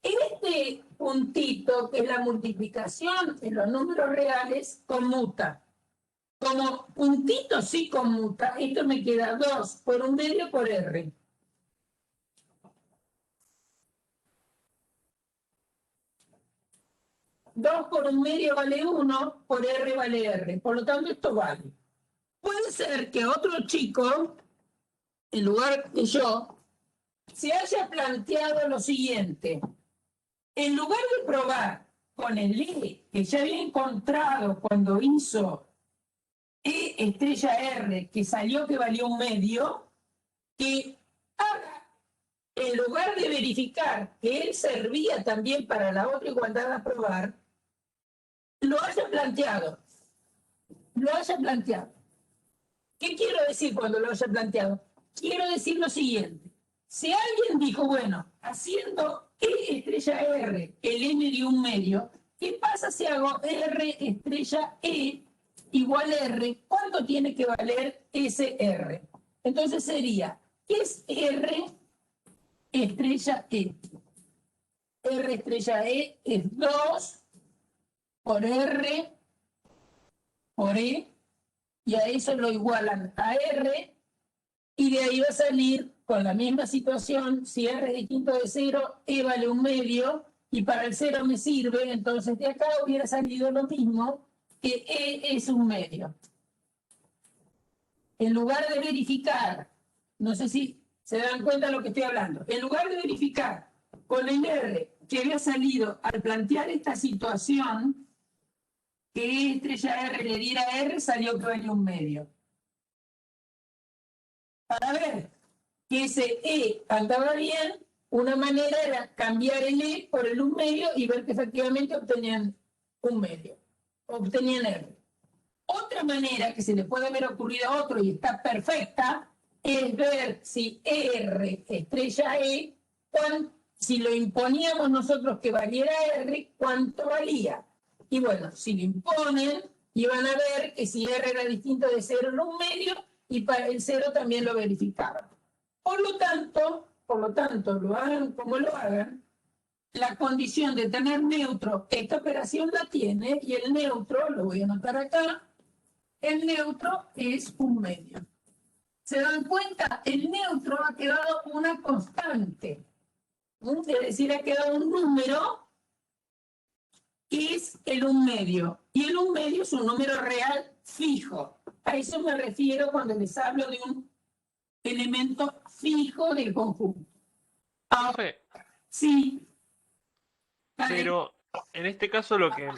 Este puntito, que es la multiplicación en los números reales, conmuta. Como puntito sí conmuta, esto me queda 2 por 1/2 por R. Dos por 1/2 vale 1, por R vale R. Por lo tanto, esto vale. Puede ser que otro chico, en lugar de yo, se haya planteado lo siguiente. En lugar de probar con el E que ya había encontrado cuando hizo E estrella R, que salió que valió 1/2, que haga, en lugar de verificar que él servía también para la otra igualdad a probar, lo haya planteado. Lo haya planteado. ¿Qué quiero decir cuando lo haya planteado? Quiero decir lo siguiente. Si alguien dijo, bueno, haciendo E estrella R, el M de 1/2, ¿qué pasa si hago R estrella E igual R? ¿Cuánto tiene que valer ese R? Entonces sería, ¿qué es R estrella E? R estrella E es 2 por R por E, y a eso lo igualan a R, y de ahí va a salir con la misma situación, si R es distinto de 0, E vale 1/2, y para el 0 me sirve, entonces de acá hubiera salido lo mismo, que E es 1/2. En lugar de verificar, no sé si se dan cuenta de lo que estoy hablando, en lugar de verificar con el R que había salido al plantear esta situación, que E estrella R le diera R, salió que valía 1/2. Para ver que ese E andaba bien, una manera era cambiar el E por el 1/2 y ver que efectivamente obtenían 1/2. Obtenían R. Otra manera que se le puede haber ocurrido a otro y está perfecta es ver si R estrella E, si lo imponíamos nosotros que valiera R, ¿cuánto valía? Y bueno, si lo imponen, iban a ver que si R era distinto de 0 era 1/2, y para el 0 también lo verificaban. Por lo tanto, lo hagan como lo hagan, la condición de tener neutro, esta operación la tiene, y el neutro, lo voy a anotar acá, el neutro es 1/2. ¿Se dan cuenta? El neutro ha quedado una constante. Es decir, ha quedado un número que es el 1/2. Y el 1/2 es un número real fijo. A eso me refiero cuando les hablo de un elemento fijo del conjunto. Profe, Sí. pero en este caso lo que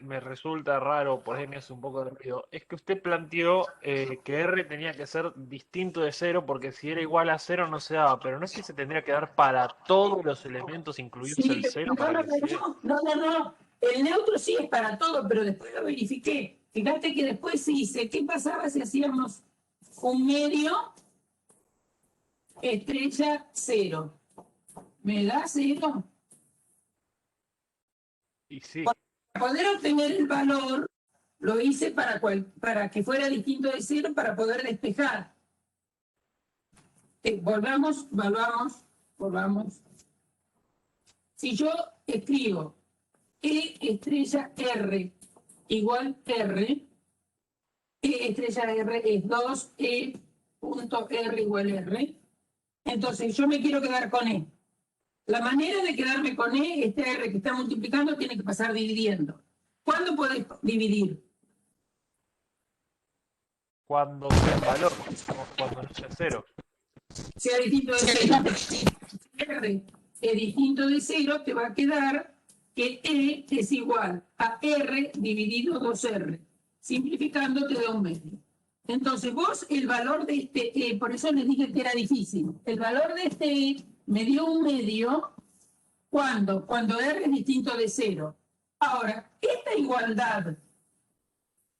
me resulta raro, por ahí me hace un poco de ruido, es que usted planteó que R tenía que ser distinto de 0 porque si era igual a 0 no se daba, pero no es que se tendría que dar para todos los elementos, incluidos Sí, el 0 pero para que se dé. no. El neutro sí es para todo, pero después lo verifiqué. Fíjate que después se dice, ¿qué pasaba si hacíamos 1/2 estrella 0? ¿Me da 0? Y sí, Para poder obtener el valor, lo hice para que fuera distinto de 0 para poder despejar. Volvamos. Si yo escribo E estrella R igual R, E estrella R es 2E punto R igual R, entonces yo me quiero quedar con E. La manera de quedarme con E, este R que está multiplicando, tiene que pasar dividiendo. ¿Cuándo podés dividir? cuando sea el valor, cuando no sea 0. Sea distinto de 0. R es distinto de 0, te va a quedar que E es igual a R dividido 2R. Simplificando te da 1/2. Entonces vos el valor de este E, por eso les dije que era difícil, el valor de este E me dio 1/2 cuando R es distinto de 0. Ahora, esta igualdad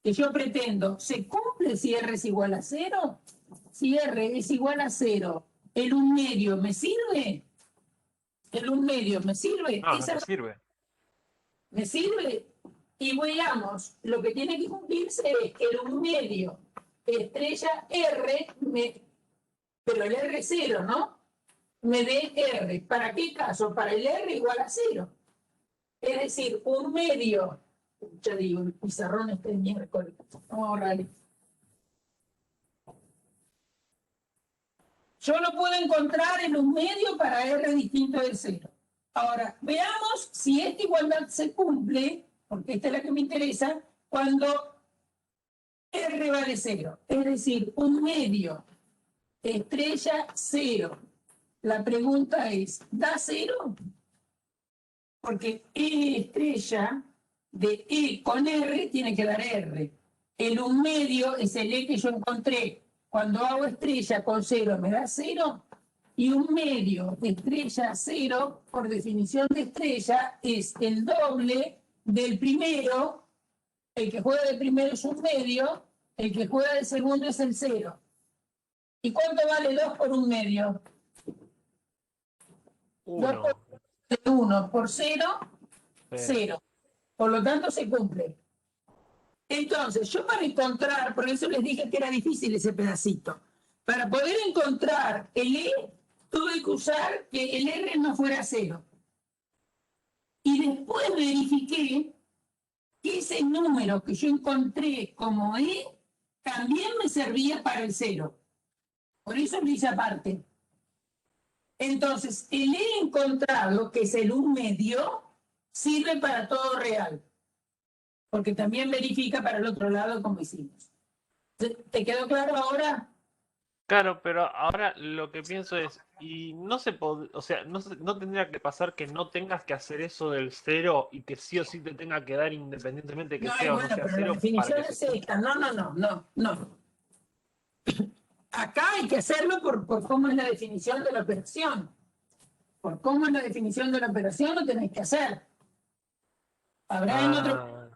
que yo pretendo, ¿se cumple si R es igual a 0? Si R es igual a 0, ¿el 1/2 me sirve? ¿El 1/2 me sirve? No, no te sirve. ¿Me sirve? Y veamos, lo que tiene que cumplirse es que el 1/2 estrella R, pero el R 0, ¿no? Me dé R. ¿Para qué caso? Para el R igual a 0. Es decir, 1/2, ya digo, el pizarrón este miércoles. Vamos a ahorrar. Yo lo puedo encontrar en 1/2 para R distinto de 0. Ahora, veamos si esta igualdad se cumple, porque esta es la que me interesa, cuando R vale 0. Es decir, 1/2 estrella 0. La pregunta es, ¿da 0? Porque E estrella de E con R tiene que dar R. El 1/2 es el E que yo encontré. Cuando hago estrella con 0 me da 0. Y 1/2 estrella 0, por definición de estrella, es el doble del primero. El que juega de primero es 1/2, el que juega de segundo es el 0. ¿Y cuánto vale 2 por 1/2? 1. 1 por 0, Sí. 0. Por lo tanto, se cumple. Entonces, yo para encontrar, por eso les dije que era difícil ese pedacito, para poder encontrar el E, tuve que usar que el R no fuera 0. Y después verifiqué que ese número que yo encontré como E también me servía para el 0. Por eso lo hice aparte. Entonces, el E encontrado, que es el 1/2, sirve para todo real. Porque también verifica para el otro lado como hicimos. ¿Te quedó claro ahora? Claro, pero ahora lo que pienso es, y no o sea, no tendría que pasar que no tengas que hacer eso del 0 y que sí o sí te tenga que dar independientemente que No, sea o no bueno, sea pero la 0 definición para que es se... esta. No. Acá hay que hacerlo por cómo es la definición de la operación. Por cómo es la definición de la operación lo tenéis que hacer. Habrá en otro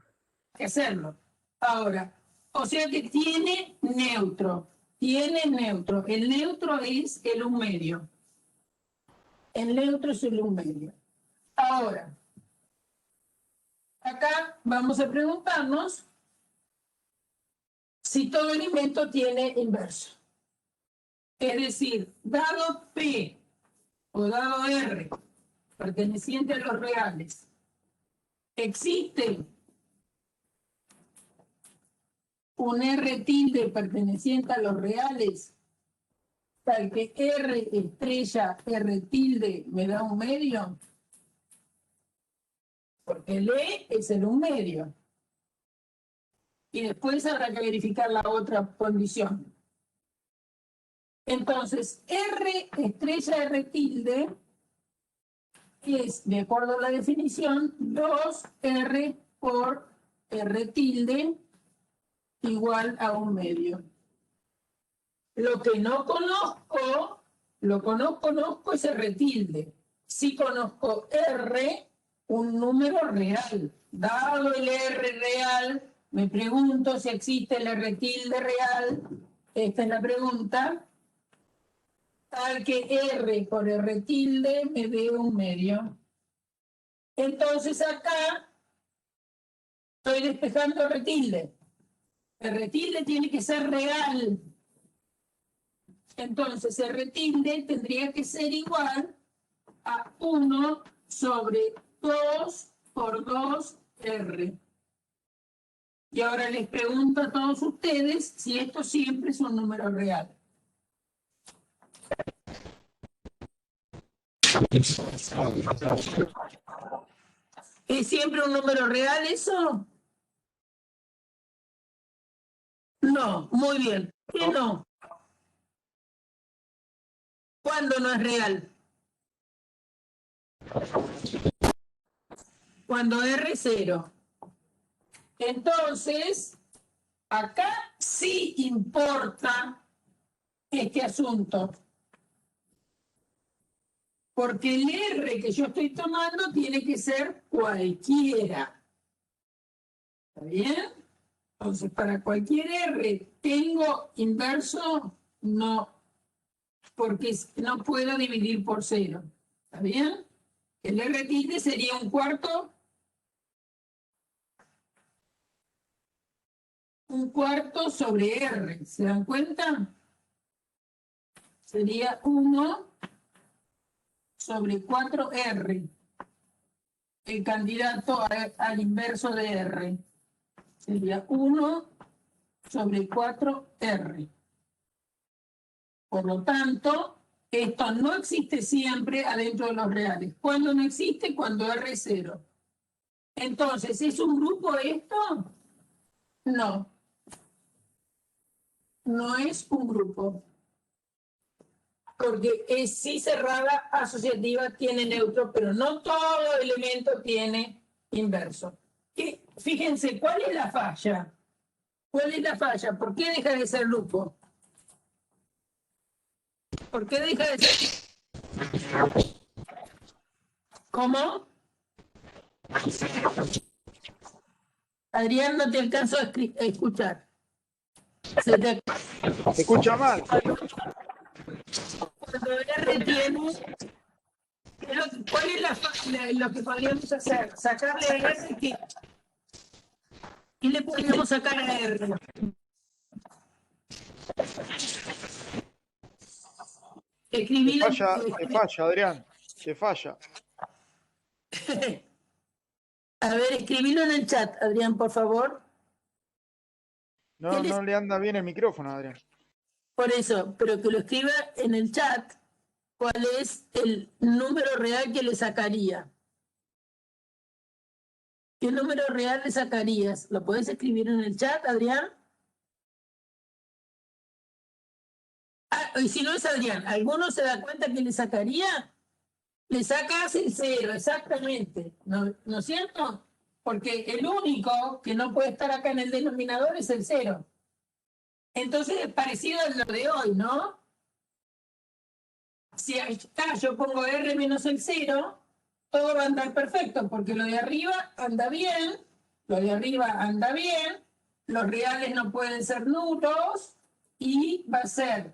que hacerlo. Ahora, o sea que tiene neutro. tiene neutro. El neutro es el 1 medio. El neutro es el 1 medio. Ahora, acá vamos a preguntarnos si todo elemento tiene inverso. Es decir, dado P o dado R, perteneciente a los reales, existe un R tilde perteneciente a los reales, tal que R estrella R tilde me da 1 medio, porque el E es el 1 medio. Y después habrá que verificar la otra condición. Entonces, R estrella R tilde es, de acuerdo a la definición, 2R por R tilde igual a 1 medio. Lo que no conozco, conozco es R tilde. Sí conozco R, un número real. Dado el R real, me pregunto si existe el R tilde real. Esta es la pregunta. Tal que R por R tilde me dé 1 medio. Entonces acá estoy despejando R tilde. R tilde tiene que ser real. Entonces R tilde tendría que ser igual a 1 sobre 2 por 2R. Y ahora les pregunto a todos ustedes si esto siempre es un número real. ¿Es siempre un número real eso? No, muy bien. ¿Qué no? ¿Cuándo no es real? Cuando R es 0. Entonces, acá sí importa este asunto. Porque el R que yo estoy tomando tiene que ser cualquiera. ¿Está bien? Entonces, para cualquier R, ¿tengo inverso? No, porque no puedo dividir por 0. ¿Está bien? El R tilde sería 1/4. 1/4 sobre R. ¿Se dan cuenta? Sería 1 sobre 4R. El candidato al inverso de R. Sería 1 sobre 4R. Por lo tanto, esto no existe siempre adentro de los reales. ¿Cuándo no existe? Cuando R es 0. Entonces, ¿es un grupo esto? No. No es un grupo. Porque es sí cerrada, asociativa, tiene neutro, pero no todo elemento tiene inverso. Y fíjense, ¿cuál es la falla? ¿Cuál es la falla? ¿Por qué deja de ser grupo? ¿Por qué deja de ser? ¿Cómo? Adrián, no te alcanzo a escuchar. Se escucha mal. Cuando R tiene... ¿Cuál es lo que podríamos hacer? Sacarle a R que... ¿Qué le podríamos sacar a R? Escribirlo. Te falla, Adrián. Te falla. A ver, escribilo en el chat, Adrián, por favor. No le anda bien el micrófono, Adrián. Por eso, pero que lo escriba en el chat. ¿Cuál es el número real que le sacaría? ¿Qué número real le sacarías? ¿Lo puedes escribir en el chat, Adrián? Ah, y si no es Adrián, ¿alguno se da cuenta que le sacaría? Le sacas el 0, exactamente. ¿No es cierto? Porque el único que no puede estar acá en el denominador es el 0. Entonces es parecido a lo de hoy, ¿no? Si acá yo pongo R menos el 0, todo va a andar perfecto, porque lo de arriba anda bien, los reales no pueden ser nulos, y va a ser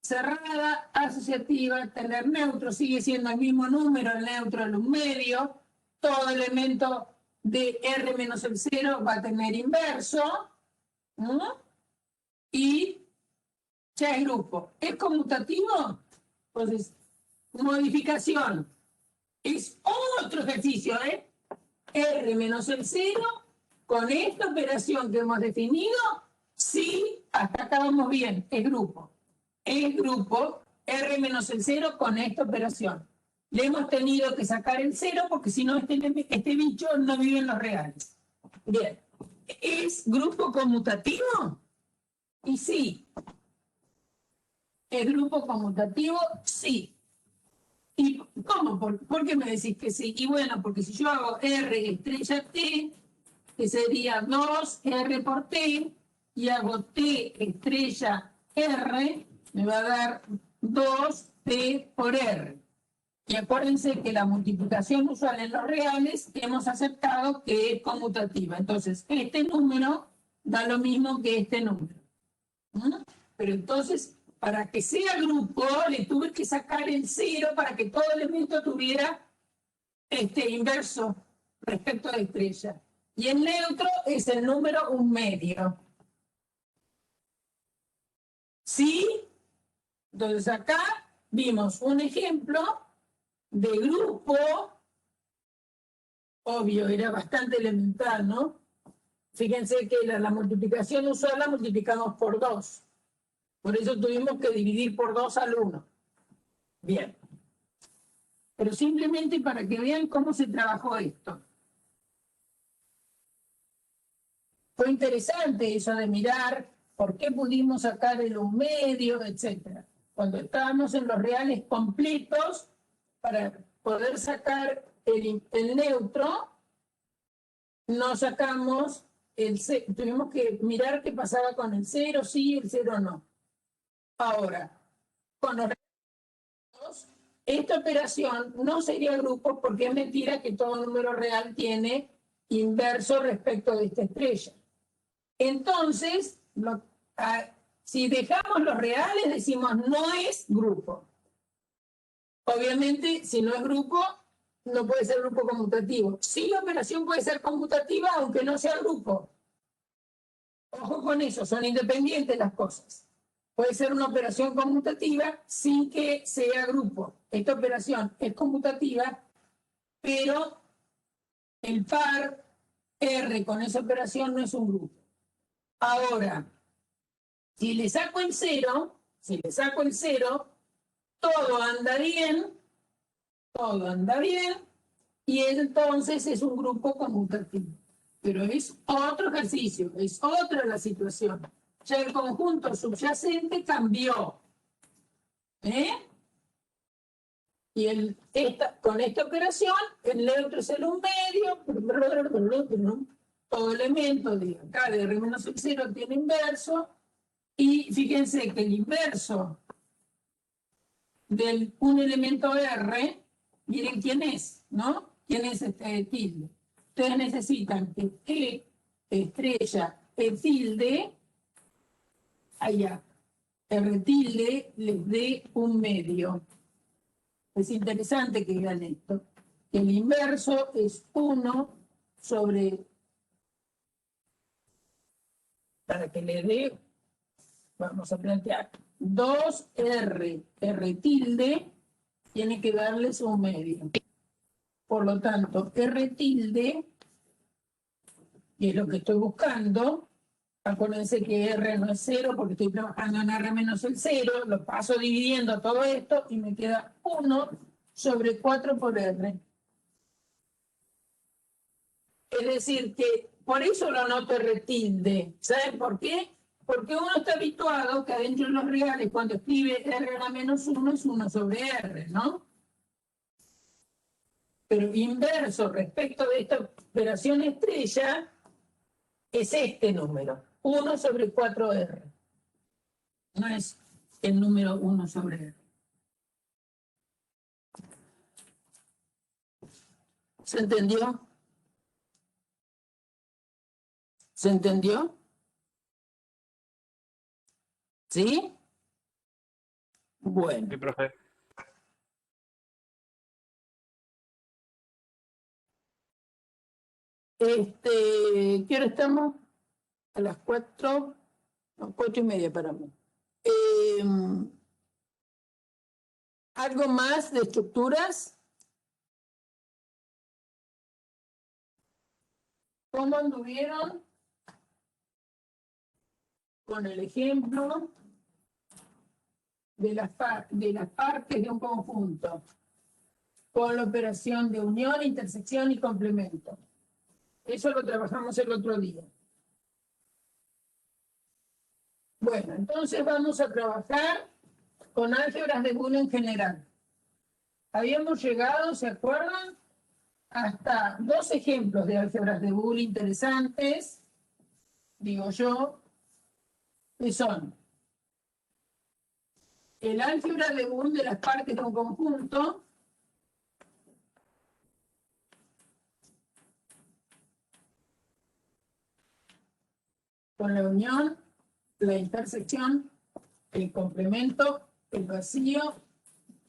cerrada, asociativa, tener neutro, sigue siendo el mismo número, el neutro en un medio, todo elemento de R menos el 0 va a tener inverso, ¿no? Y ya es grupo. ¿Es conmutativo? Entonces, modificación. Es otro ejercicio, ¿eh? R menos el 0, con esta operación que hemos definido, sí, hasta acá vamos bien, es grupo. Es grupo, R menos el 0 con esta operación. Le hemos tenido que sacar el 0 porque si no este bicho no vive en los reales. Bien, ¿es grupo conmutativo? Y sí. ¿Es grupo conmutativo? Sí. ¿Y cómo? ¿Por qué me decís que sí? Y bueno, porque si yo hago R estrella T, que sería 2R por T, y hago T estrella R, me va a dar 2T por R. Y acuérdense que la multiplicación usual en los reales hemos aceptado que es conmutativa. Entonces, este número da lo mismo que este número. ¿Mm? Pero entonces, para que sea grupo, le tuve que sacar el 0 para que todo elemento tuviera inverso respecto a la estrella. Y el neutro es el número 1/2. ¿Sí? Entonces acá vimos un ejemplo de grupo. Obvio, era bastante elemental, ¿no? Fíjense que la multiplicación usual la multiplicamos por 2. Por eso tuvimos que dividir por 2 al 1. Bien. Pero simplemente para que vean cómo se trabajó esto. Fue interesante eso de mirar por qué pudimos sacar el 1/2, etc. Cuando estábamos en los reales completos, para poder sacar el neutro, no sacamos tuvimos que mirar qué pasaba con el 0, sí, el 0 no. Ahora, con los reales, esta operación no sería grupo porque es mentira que todo número real tiene inverso respecto de esta estrella. Entonces, si dejamos los reales, decimos no es grupo. Obviamente, si no es grupo, no puede ser grupo conmutativo. Sí, la operación puede ser conmutativa, aunque no sea grupo. Ojo con eso, son independientes las cosas. Puede ser una operación conmutativa sin que sea grupo. Esta operación es conmutativa, pero el par R con esa operación no es un grupo. Ahora, si le saco el 0, todo anda bien, y entonces es un grupo conmutativo. Pero es otro ejercicio, es otra la situación. Ya el conjunto subyacente cambió. Y con esta operación, el neutro es el 1/2, todo elemento de acá de R menos el 0 tiene inverso, y fíjense que el inverso de un elemento R, miren quién es, ¿no? ¿Quién es este tilde? Ustedes necesitan que E estrella E tilde, allá, R tilde les dé 1/2. Es interesante que vean esto. El inverso es 1 sobre, para que le dé, vamos a plantear, 2R, R tilde, tiene que darles 1/2. Por lo tanto, R tilde, que es lo que estoy buscando, acuérdense que R no es 0 porque estoy trabajando en R menos el 0, lo paso dividiendo todo esto y me queda 1 sobre 4 por R. Es decir, que por eso lo noto R tilde. ¿Saben por qué? Porque uno está habituado que adentro de los reales, cuando escribe R a la menos 1, es 1 sobre R, ¿no? Pero inverso respecto de esta operación estrella es este número, 1 sobre 4R. No es el número 1 sobre R. ¿Se entendió? ¿Se entendió? ¿Sí? Bueno. Sí, profe. ¿Qué hora estamos? A las 4, no, 4:30 para mí. ¿Algo más de estructuras? ¿Cómo anduvieron con el ejemplo de las partes de un conjunto? Con la operación de unión, intersección y complemento. Eso lo trabajamos el otro día. Bueno, entonces vamos a trabajar con álgebras de Boole en general. Habíamos llegado, ¿se acuerdan? Hasta 2 ejemplos de álgebras de Boole interesantes, digo yo, que son el álgebra de Boole de las partes de un conjunto, con la unión, la intersección, el complemento, el vacío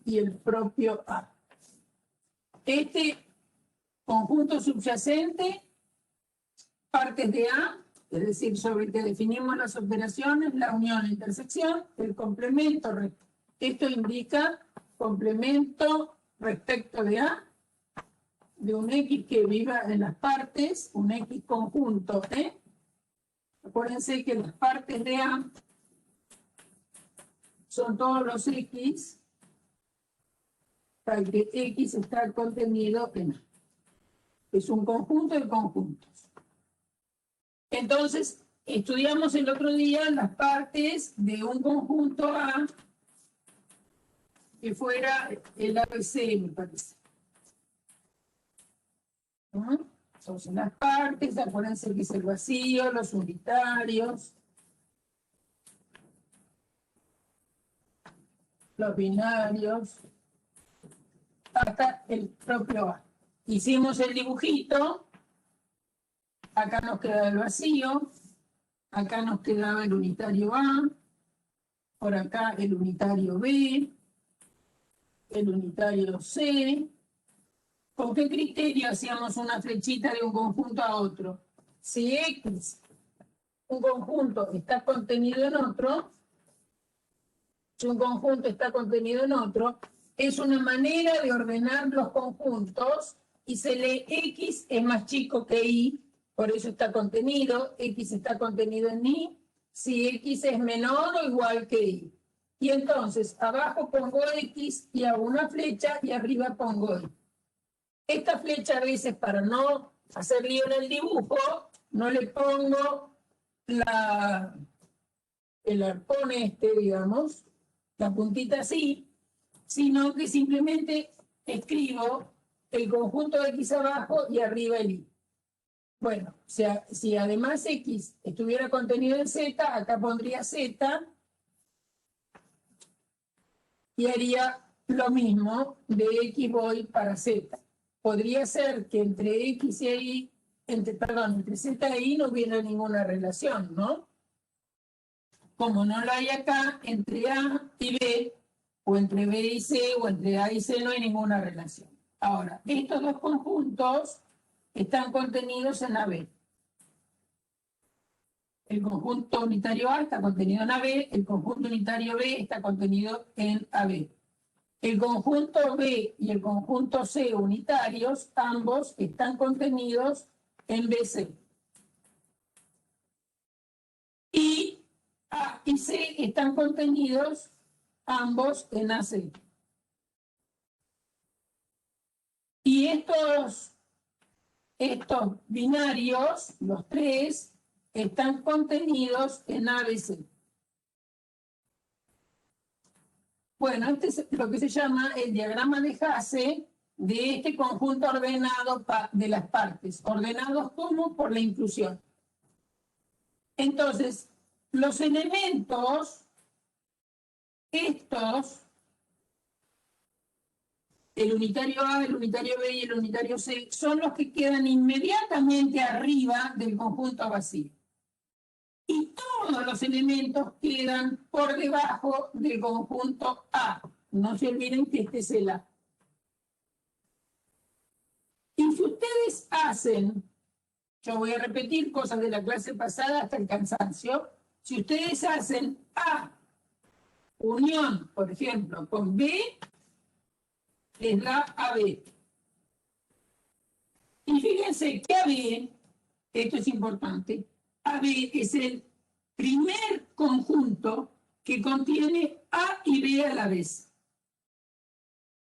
y el propio A. Este conjunto subyacente, partes de A, es decir, sobre el que definimos las operaciones, la unión, la intersección, el complemento. Esto indica complemento respecto de A, de un X que viva en las partes, un X conjunto, ¿eh? Acuérdense que las partes de A son todos los X, para que X está contenido en A. Es un conjunto de conjuntos. Entonces, estudiamos el otro día las partes de un conjunto A que fuera el ABC, me parece. ¿No? Entonces, las partes, acuérdense que es el vacío, los unitarios, los binarios, hasta el propio A. Hicimos el dibujito, acá nos queda el vacío, acá nos quedaba el unitario A, por acá el unitario B, el unitario C. ¿Con qué criterio hacíamos una flechita de un conjunto a otro? Si X, un conjunto, está contenido en otro, si un conjunto está contenido en otro, es una manera de ordenar los conjuntos y se lee X es más chico que Y, por eso está contenido, X está contenido en Y, si X es menor o igual que Y. Y entonces abajo pongo X y hago una flecha y arriba pongo Y. Esta flecha a veces para no hacer lío en el dibujo, no le pongo el arpón digamos, la puntita así, sino que simplemente escribo el conjunto de X abajo y arriba el Y. Bueno, o sea, si además X estuviera contenido en Z, acá pondría Z y haría lo mismo de X voy para Z. Podría ser que entre X y Y, entre Z e Y no hubiera ninguna relación, ¿no? Como no lo hay acá, entre A y B, o entre B y C, o entre A y C no hay ninguna relación. Ahora, estos dos conjuntos están contenidos en AB. El conjunto unitario A está contenido en AB, el conjunto unitario B está contenido en AB. El conjunto B y el conjunto C unitarios, ambos están contenidos en BC. Y A y C están contenidos ambos en AC. Y estos binarios, los tres, están contenidos en ABC. Bueno, este es lo que se llama el diagrama de Hasse de este conjunto ordenado de las partes. ¿Ordenados cómo? Por la inclusión. Entonces, los elementos, estos, el unitario A, el unitario B y el unitario C, son los que quedan inmediatamente arriba del conjunto vacío. Y todos los elementos quedan por debajo del conjunto A. No se olviden que este es el A. Y si ustedes hacen, yo voy a repetir cosas de la clase pasada hasta el cansancio, si ustedes hacen A unión, por ejemplo, con B, les da AB. Y fíjense que AB, esto es importante, AB es el primer conjunto que contiene A y B a la vez.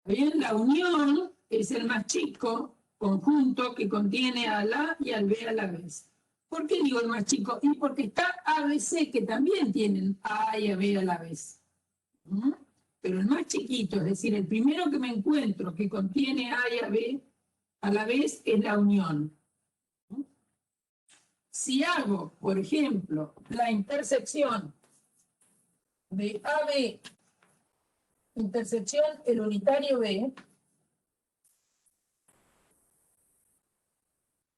Bien, la unión es el más chico conjunto que contiene al A y al B a la vez. ¿Por qué digo el más chico? Y porque está ABC, que también tienen A y B a la vez. Pero el más chiquito, es decir, el primero que me encuentro que contiene A y B a la vez es la unión. Si hago, por ejemplo, la intersección de AB, intersección el unitario B,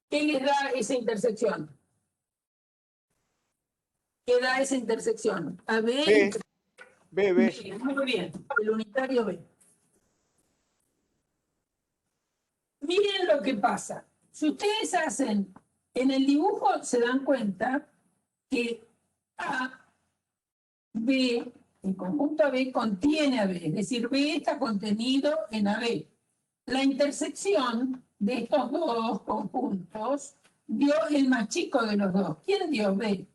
¿qué les da esa intersección? ¿Qué da esa intersección? AB. B. Muy bien, el unitario B. Miren lo que pasa. Si ustedes hacen, en el dibujo se dan cuenta que A, B, el conjunto AB contiene AB, es decir, B está contenido en AB. La intersección de estos dos conjuntos dio el más chico de los dos. ¿Quién dio B?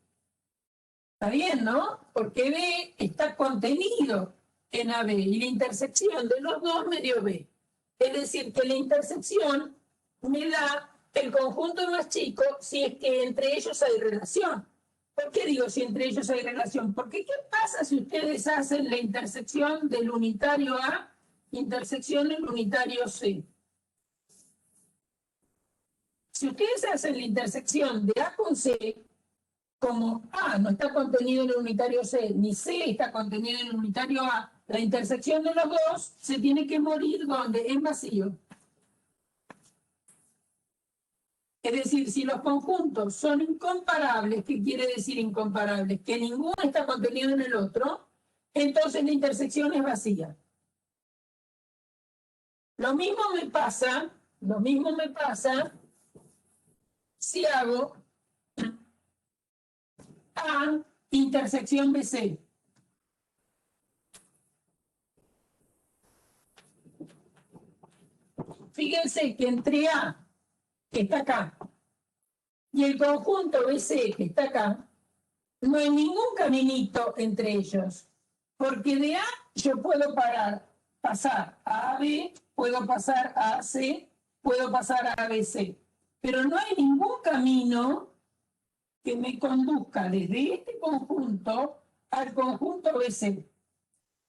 Está bien, ¿no? Porque B está contenido en AB y la intersección de los dos me dio B. Es decir, que la intersección me da el conjunto más chico si es que entre ellos hay relación. ¿Por qué digo si entre ellos hay relación? Porque ¿qué pasa si ustedes hacen la intersección del unitario A, intersección del unitario C? Si ustedes hacen la intersección de A con C, como A no está contenido en el unitario C, ni C está contenido en el unitario A, la intersección de los dos se tiene que morir donde es vacío. Es decir, si los conjuntos son incomparables, ¿qué quiere decir incomparables? Que ninguno está contenido en el otro, entonces la intersección es vacía. Lo mismo me pasa si hago A intersección BC. Fíjense que entre A, que está acá, y el conjunto BC, que está acá, no hay ningún caminito entre ellos, porque de A yo puedo pasar a AB, puedo pasar a AC, puedo pasar a ABC, pero no hay ningún camino que me conduzca desde este conjunto al conjunto BC.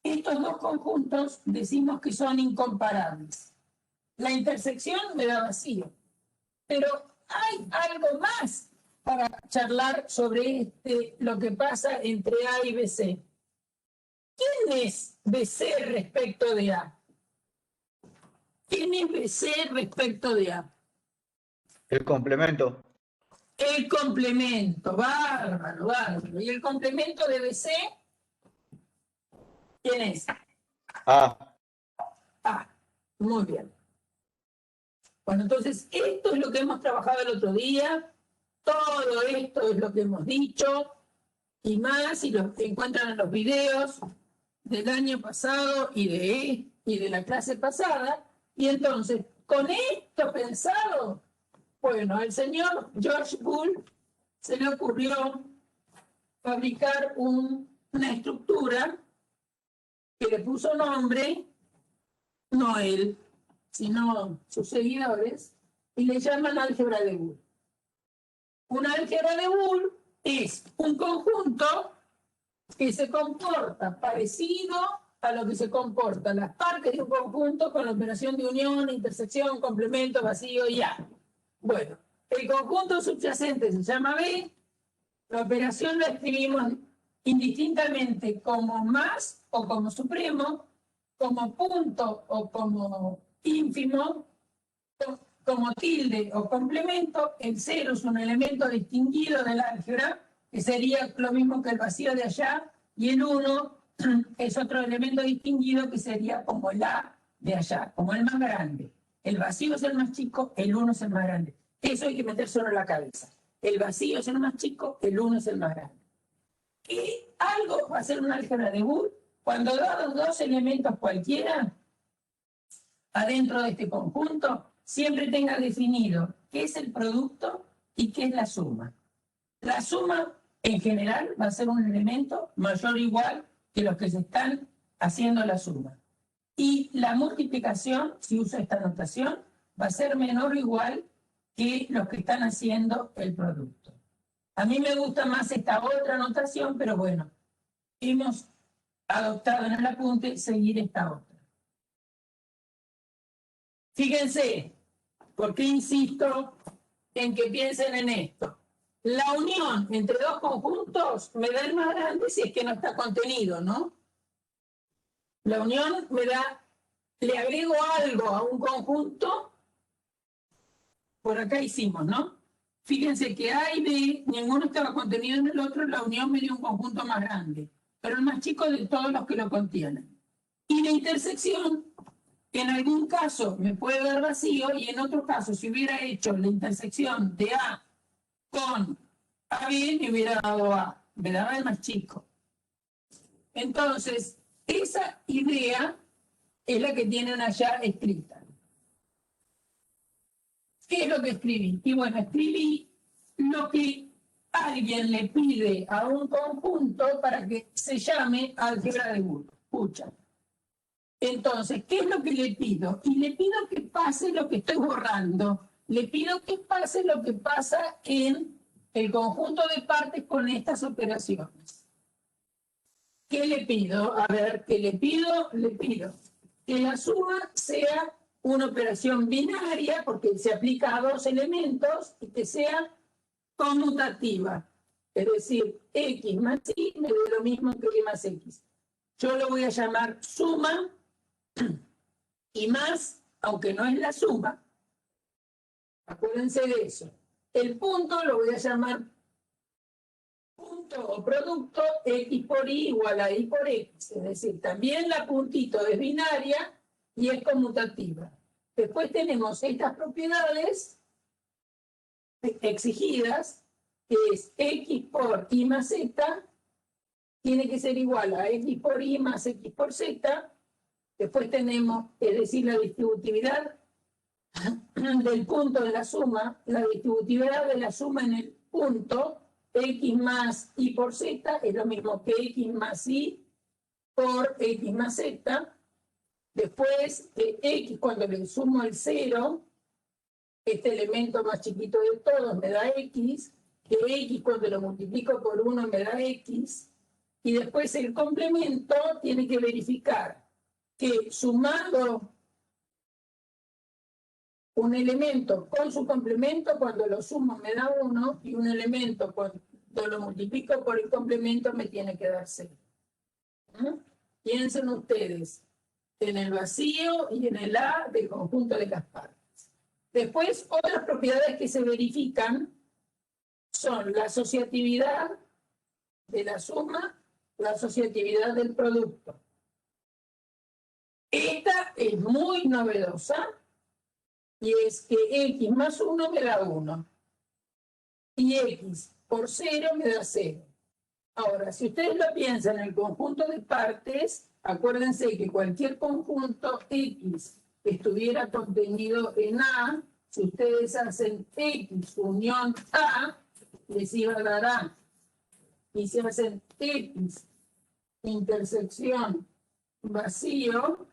Estos dos conjuntos decimos que son incomparables. La intersección me da vacío, pero hay algo más para charlar sobre lo que pasa entre A y BC. ¿Quién es BC respecto de A? ¿Quién es BC respecto de A? El complemento. El complemento, bárbaro, bárbaro. ¿Y el complemento de BC? ¿Quién es? A. A, muy bien. Bueno, entonces, esto es lo que hemos trabajado el otro día, todo esto es lo que hemos dicho, y más, y lo encuentran en los videos del año pasado y de la clase pasada, y entonces, con esto pensado, bueno, al señor George Boole se le ocurrió fabricar una estructura que le puso nombre, no él, sino sus seguidores, y le llaman álgebra de Boole. Una álgebra de Boole es un conjunto que se comporta parecido a lo que se comportan las partes de un conjunto con la operación de unión, intersección, complemento, vacío y A. Bueno, el conjunto subyacente se llama B, la operación la escribimos indistintamente como más o como supremo, como punto o como ínfimo, como tilde o complemento. El cero es un elemento distinguido del álgebra que sería lo mismo que el vacío de allá, y el 1 es otro elemento distinguido que sería como el A de allá, como el más grande. El vacío es el más chico, el 1 es el más grande. Eso hay que metérselo en la cabeza. El vacío es el más chico, el 1 es el más grande. Y algo va a ser una álgebra de Boole cuando dados dos elementos cualquiera adentro de este conjunto, siempre tenga definido qué es el producto y qué es la suma. La suma, en general, va a ser un elemento mayor o igual que los que se están haciendo la suma. Y la multiplicación, si uso esta notación, va a ser menor o igual que los que están haciendo el producto. A mí me gusta más esta otra notación, pero bueno, hemos adoptado en el apunte seguir esta otra. Fíjense, ¿por qué insisto en que piensen en esto? La unión entre dos conjuntos me da el más grande si es que no está contenido, ¿no? La unión me da, le agrego algo a un conjunto, por acá hicimos, ¿no? Fíjense que A y B, ninguno estaba contenido en el otro, la unión me dio un conjunto más grande, pero el más chico de todos los que lo contienen. Y la intersección, en algún caso me puede dar vacío, y en otro caso, si hubiera hecho la intersección de A con AB, me hubiera dado A, me daba el más chico. Entonces, esa idea es la que tienen allá escrita. ¿Qué es lo que escribí? Y bueno, escribí lo que alguien le pide a un conjunto para que se llame álgebra de Boole. Escucha. Entonces, ¿qué es lo que le pido? Y le pido que pase lo que estoy borrando. Le pido que pase lo que pasa en el conjunto de partes con estas operaciones. ¿Qué le pido? A ver, ¿qué le pido? Le pido que la suma sea una operación binaria, porque se aplica a dos elementos, y que sea conmutativa. Es decir, x más y me da lo mismo que y más x. Yo lo voy a llamar suma y más, aunque no es la suma. Acuérdense de eso. El punto lo voy a llamar punto o producto x por y igual a y por x. Es decir, también la puntito es binaria y es conmutativa. Después tenemos estas propiedades exigidas, que es x por y más z, tiene que ser igual a x por y más x por z. Después tenemos, es decir, la distributividad del punto de la suma, la distributividad de la suma en el punto, x más y por z, es lo mismo que x más y por x más z. Después, x, cuando le sumo el 0, este elemento más chiquito de todos me da x, que x cuando lo multiplico por 1 me da x, y después el complemento tiene que verificar que sumando un elemento con su complemento, cuando lo sumo me da 1, y un elemento cuando lo multiplico por el complemento me tiene que dar 0. Piensen ustedes en el vacío y en el A del conjunto de las partes. Después, otras propiedades que se verifican son la asociatividad de la suma, la asociatividad del producto. Esta es muy novedosa, y es que x más 1 me da 1, y x por 0 me da 0. Ahora, si ustedes lo piensan en el conjunto de partes, acuérdense que cualquier conjunto x que estuviera contenido en A, si ustedes hacen x unión A, les iba a dar A. Y si hacen x intersección vacío,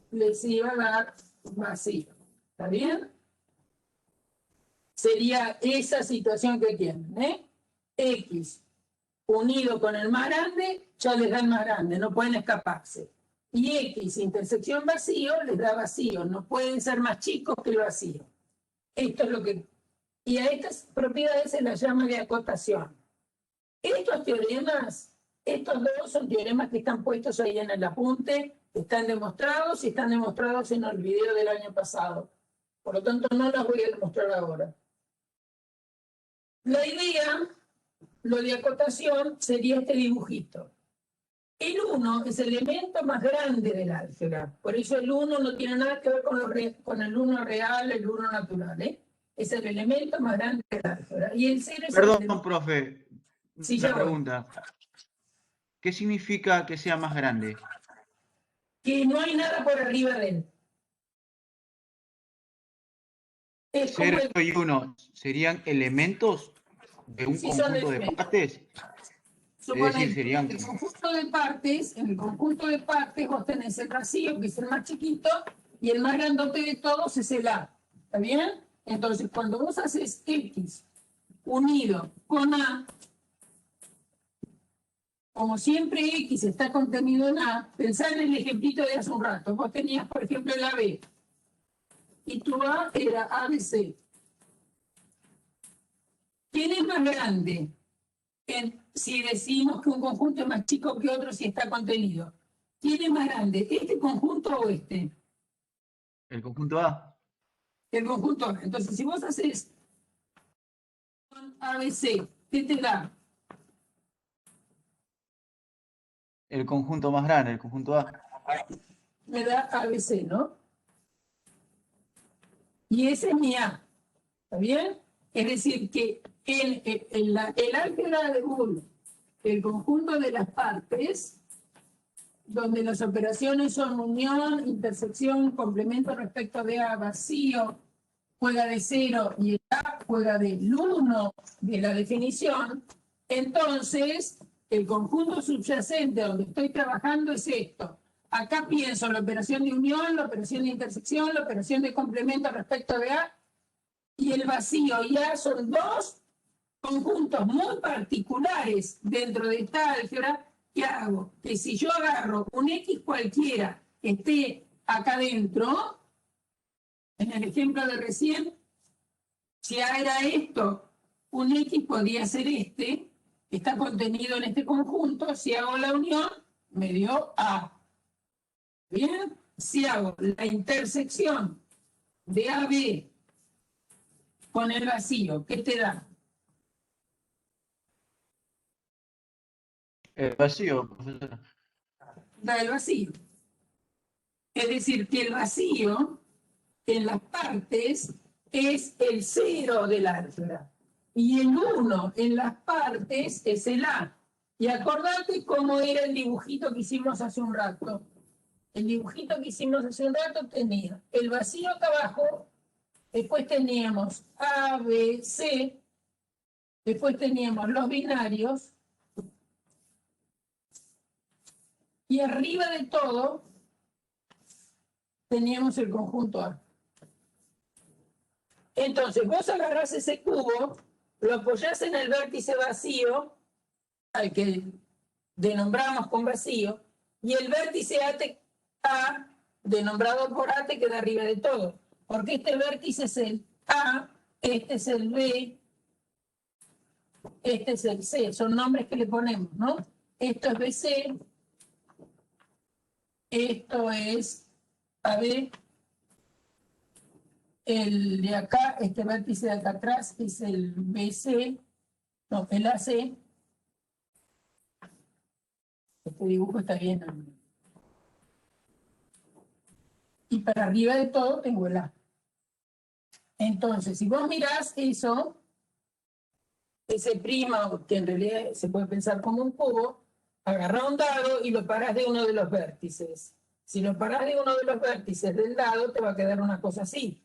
les iba a dar vacío. ¿Está bien? Sería esa situación que tienen, ¿eh? X unido con el más grande, ya les da el más grande, no pueden escaparse. Y X intersección vacío les da vacío, no pueden ser más chicos que el vacío. Esto es lo que... Y a estas propiedades se las llama de acotación. Estos teoremas, estos dos son teoremas que están puestos ahí en el apunte, están demostrados y están demostrados en el video del año pasado. Por lo tanto, no los voy a demostrar ahora. La idea lo de acotación sería este dibujito. El 1 es el elemento más grande del álgebra. Por eso el 1 no tiene nada que ver con el 1 real, el 1 natural. Es el elemento más grande del álgebra. Y el 0 es Perdón, profe. Sí, una ya voy. pregunta. ¿Qué significa que sea más grande? Que no hay nada por arriba de él. Es como 0 y 1 serían elementos de un Sí, son conjunto de elementos. partes. Es decir, Suponete, serían. en el conjunto de partes vos tenés el vacío, que es el más chiquito, y el más grandote de todos es el A. ¿Está bien? Entonces, cuando vos haces X unido con A, como siempre X está contenido en A, pensá en el ejemplito de hace un rato. Vos tenías, por ejemplo, el AB, y tu A era ABC. ¿Quién es más grande? Si decimos que un conjunto es más chico que otro si está contenido. ¿Quién es más grande, este conjunto o este? El conjunto A. El conjunto A. Entonces, si vos haces ABC, ¿qué te da? El conjunto más grande, el conjunto A. Me da ABC, ¿no? Y ese es mi A. ¿Está bien? Es decir, que el álgebra de Boole, el conjunto de las partes, donde las operaciones son unión, intersección, complemento respecto de A, vacío, juega de 0 y el A juega del 1 de la definición, entonces el conjunto subyacente donde estoy trabajando es esto. Acá pienso la operación de unión, la operación de intersección, la operación de complemento respecto de A, y el vacío y A son dos conjuntos muy particulares dentro de esta álgebra. ¿Qué hago? Que si yo agarro un X cualquiera que esté acá dentro, en el ejemplo de recién, si A era esto, un X podría ser este, que está contenido en este conjunto. Si hago la unión, me dio A. ¿Bien? Si hago la intersección de AB con el vacío, ¿qué te da? El vacío, profesor. Da el vacío. Es decir, que el vacío en las partes es el 0 del álgebra. Y el 1 en las partes es el A. Y acordate cómo era el dibujito que hicimos hace un rato. El dibujito que hicimos hace un rato tenía el vacío acá abajo, después teníamos A, B, C, después teníamos los binarios, y arriba de todo teníamos el conjunto A. Entonces, vos agarrás ese cubo, lo apoyás en el vértice vacío, al que denombramos con vacío, y el vértice A, denombrado por A, te queda arriba de todo. Porque este vértice es el A, este es el B, este es el C. Son nombres que le ponemos, ¿no? Esto es BC, esto es AB, el de acá, este vértice de acá atrás es el BC, no, el AC. Este dibujo está bien. Y para arriba de todo tengo el A. Entonces, si vos mirás eso, ese primo, que en realidad se puede pensar como un cubo, agarrá un dado y lo parás de uno de los vértices. Si lo parás de uno de los vértices del dado, te va a quedar una cosa así.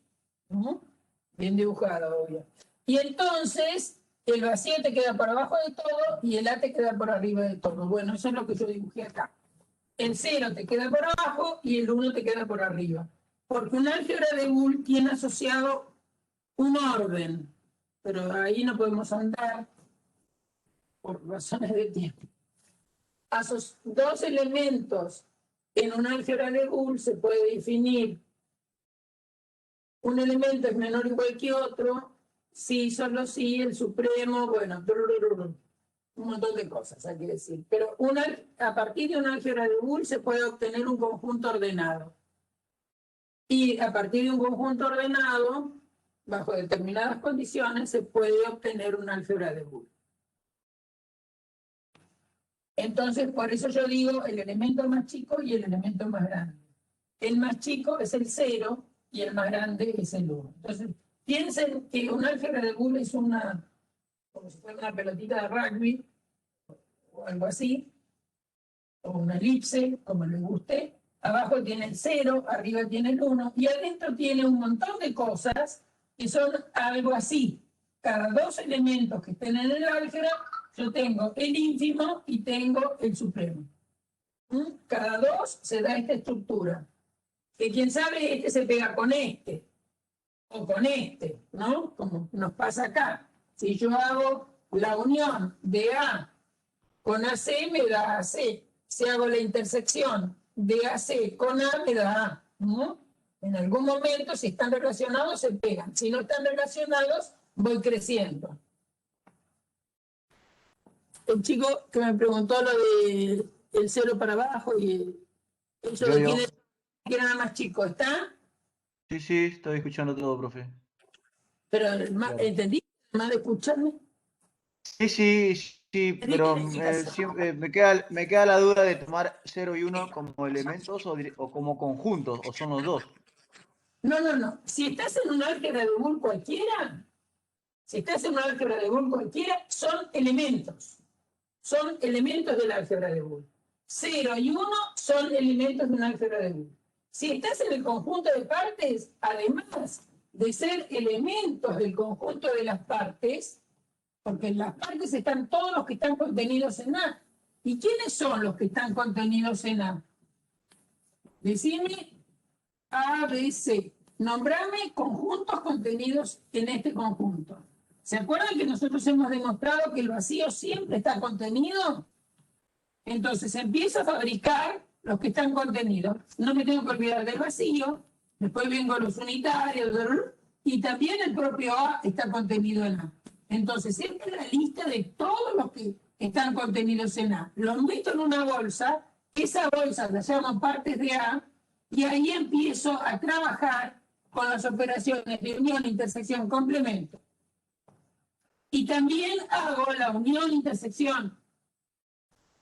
Bien dibujada, obvio. Y entonces, el vacío te queda por abajo de todo y el A te queda por arriba de todo. Bueno, eso es lo que yo dibujé acá. El 0 te queda por abajo y el 1 te queda por arriba. Porque un álgebra de Boole tiene asociado un orden, pero ahí no podemos andar por razones de tiempo. A esos dos elementos en un álgebra de Boole se puede definir un elemento es menor o igual que otro, sí, solo sí, el supremo, bueno, un montón de cosas hay que decir. Pero a partir de un álgebra de Boole se puede obtener un conjunto ordenado. Y a partir de un conjunto ordenado, bajo determinadas condiciones, se puede obtener un álgebra de Boole. Entonces, por eso yo digo el elemento más chico y el elemento más grande. El más chico es el 0 y el más grande es el 1. Entonces, piensen que un álgebra de Boole es como si fuera una pelotita de rugby o algo así, o una elipse, como les guste. Abajo tiene el 0, arriba tiene el 1, y adentro tiene un montón de cosas que son algo así. Cada dos elementos que estén en el álgebra, yo tengo el ínfimo y tengo el supremo. Cada dos se da esta estructura. Que quién sabe, este se pega con este, o con este, ¿no? Como nos pasa acá. Si yo hago la unión de A con AC, me da AC. Si hago la intersección de AC con A, me da A, ¿no? En algún momento, si están relacionados, se pegan. Si no están relacionados, voy creciendo. El chico que me preguntó lo de el 0 para abajo y eso de quién era nada más chico, ¿está? Sí, estoy escuchando todo, profe. Pero, ¿entendí? Más de escucharme. Sí, pero siempre me queda la duda de tomar 0 y 1 como elementos o como conjuntos, o son los dos. No. Si estás en un álgebra de Boole cualquiera, son elementos. Son elementos del álgebra de Boole. 0 y 1 son elementos de un álgebra de Boole. Si estás en el conjunto de partes, además de ser elementos del conjunto de las partes, porque en las partes están todos los que están contenidos en A. ¿Y quiénes son los que están contenidos en A? Decime A, B, C. Nombrame conjuntos contenidos en este conjunto. ¿Se acuerdan que nosotros hemos demostrado que el vacío siempre está contenido? Entonces empiezo a fabricar los que están contenidos. No me tengo que olvidar del vacío. Después vengo a los unitarios. Y también el propio A está contenido en A. Entonces, siempre la lista de todos los que están contenidos en A. Los meto en una bolsa. Esa bolsa la llamo partes de A. Y ahí empiezo a trabajar con las operaciones de unión, intersección, complemento. Y también hago la unión, intersección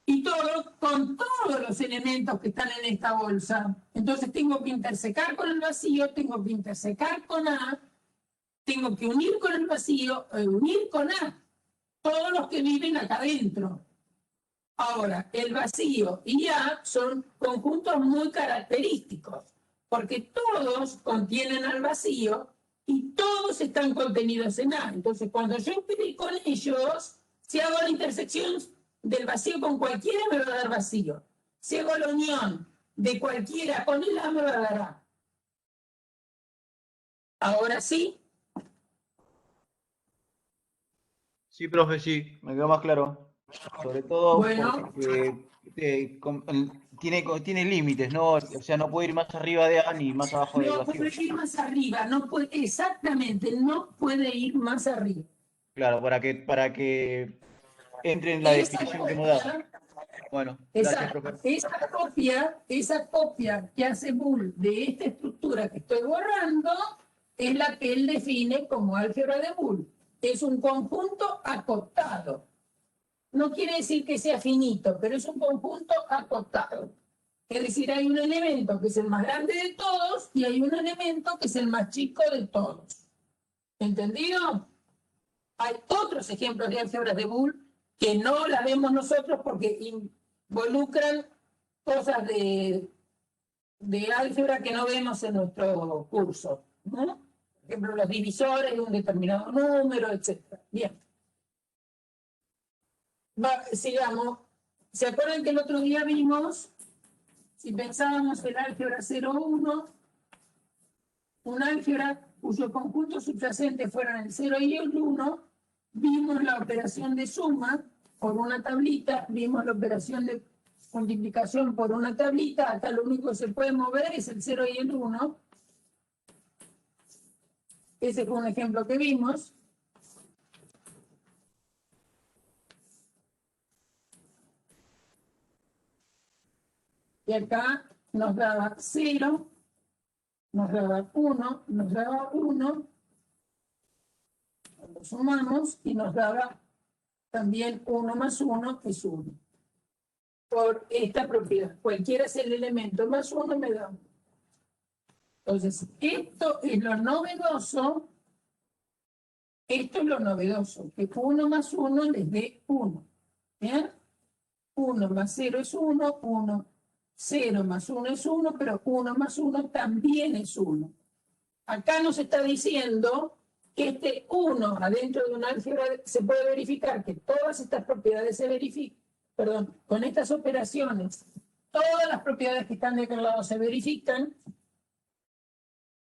y todo con todos los elementos que están en esta bolsa. Entonces tengo que intersecar con el vacío, tengo que intersecar con A, tengo que unir con el vacío, unir con A, todos los que viven acá adentro. Ahora, el vacío y A son conjuntos muy característicos, porque todos contienen al vacío y todos están contenidos en A. Entonces, cuando yo empiezo con ellos, si hago la intersección del vacío con cualquiera, me va a dar vacío. Si hago la unión de cualquiera con el A, me va a dar A. Ahora sí. Sí, profe, sí, me quedó más claro. Sobre todo Bueno, porque tiene límites, ¿no? O sea, no puede ir más arriba de A ni más abajo del no vacío. puede ir más arriba, no puede, exactamente, no puede ir más arriba. Claro, para que entre en la definición que nos da. Bueno, gracias, Exacto. profe. Esa copia que hace Boole de esta estructura que estoy borrando es la que él define como álgebra de Boole. Es un conjunto acotado. No quiere decir que sea finito, pero es un conjunto acotado. Es decir, hay un elemento que es el más grande de todos y hay un elemento que es el más chico de todos. ¿Entendido? Hay otros ejemplos de álgebras de Boole que no las vemos nosotros porque involucran cosas de álgebra que no vemos en nuestro curso, ¿no? Por ejemplo, los divisores de un determinado número, etc. Bien. Sigamos. ¿Se acuerdan que el otro día vimos, si pensábamos el álgebra 0,1, un álgebra cuyo conjunto subyacente fueran el 0 y el 1, vimos la operación de suma por una tablita, vimos la operación de multiplicación por una tablita, acá lo único que se puede mover es el 0 y el 1. Ese fue un ejemplo que vimos. Y acá nos daba 0, nos daba 1, nos daba 1, lo sumamos y nos daba también 1 más 1 es 1. por esta propiedad. Cualquiera es el elemento más 1 me da 1. Entonces, esto es lo novedoso. Esto es lo novedoso, que 1 más 1 les dé 1. ¿Bien? 1 más 0 es 1, 1. 0 más 1 es 1, pero 1 más 1 también es 1. Acá nos está diciendo que este 1 adentro de un álgebra se puede verificar que todas estas propiedades se verifican. Perdón, con estas operaciones, todas las propiedades que están de aquel lado se verifican.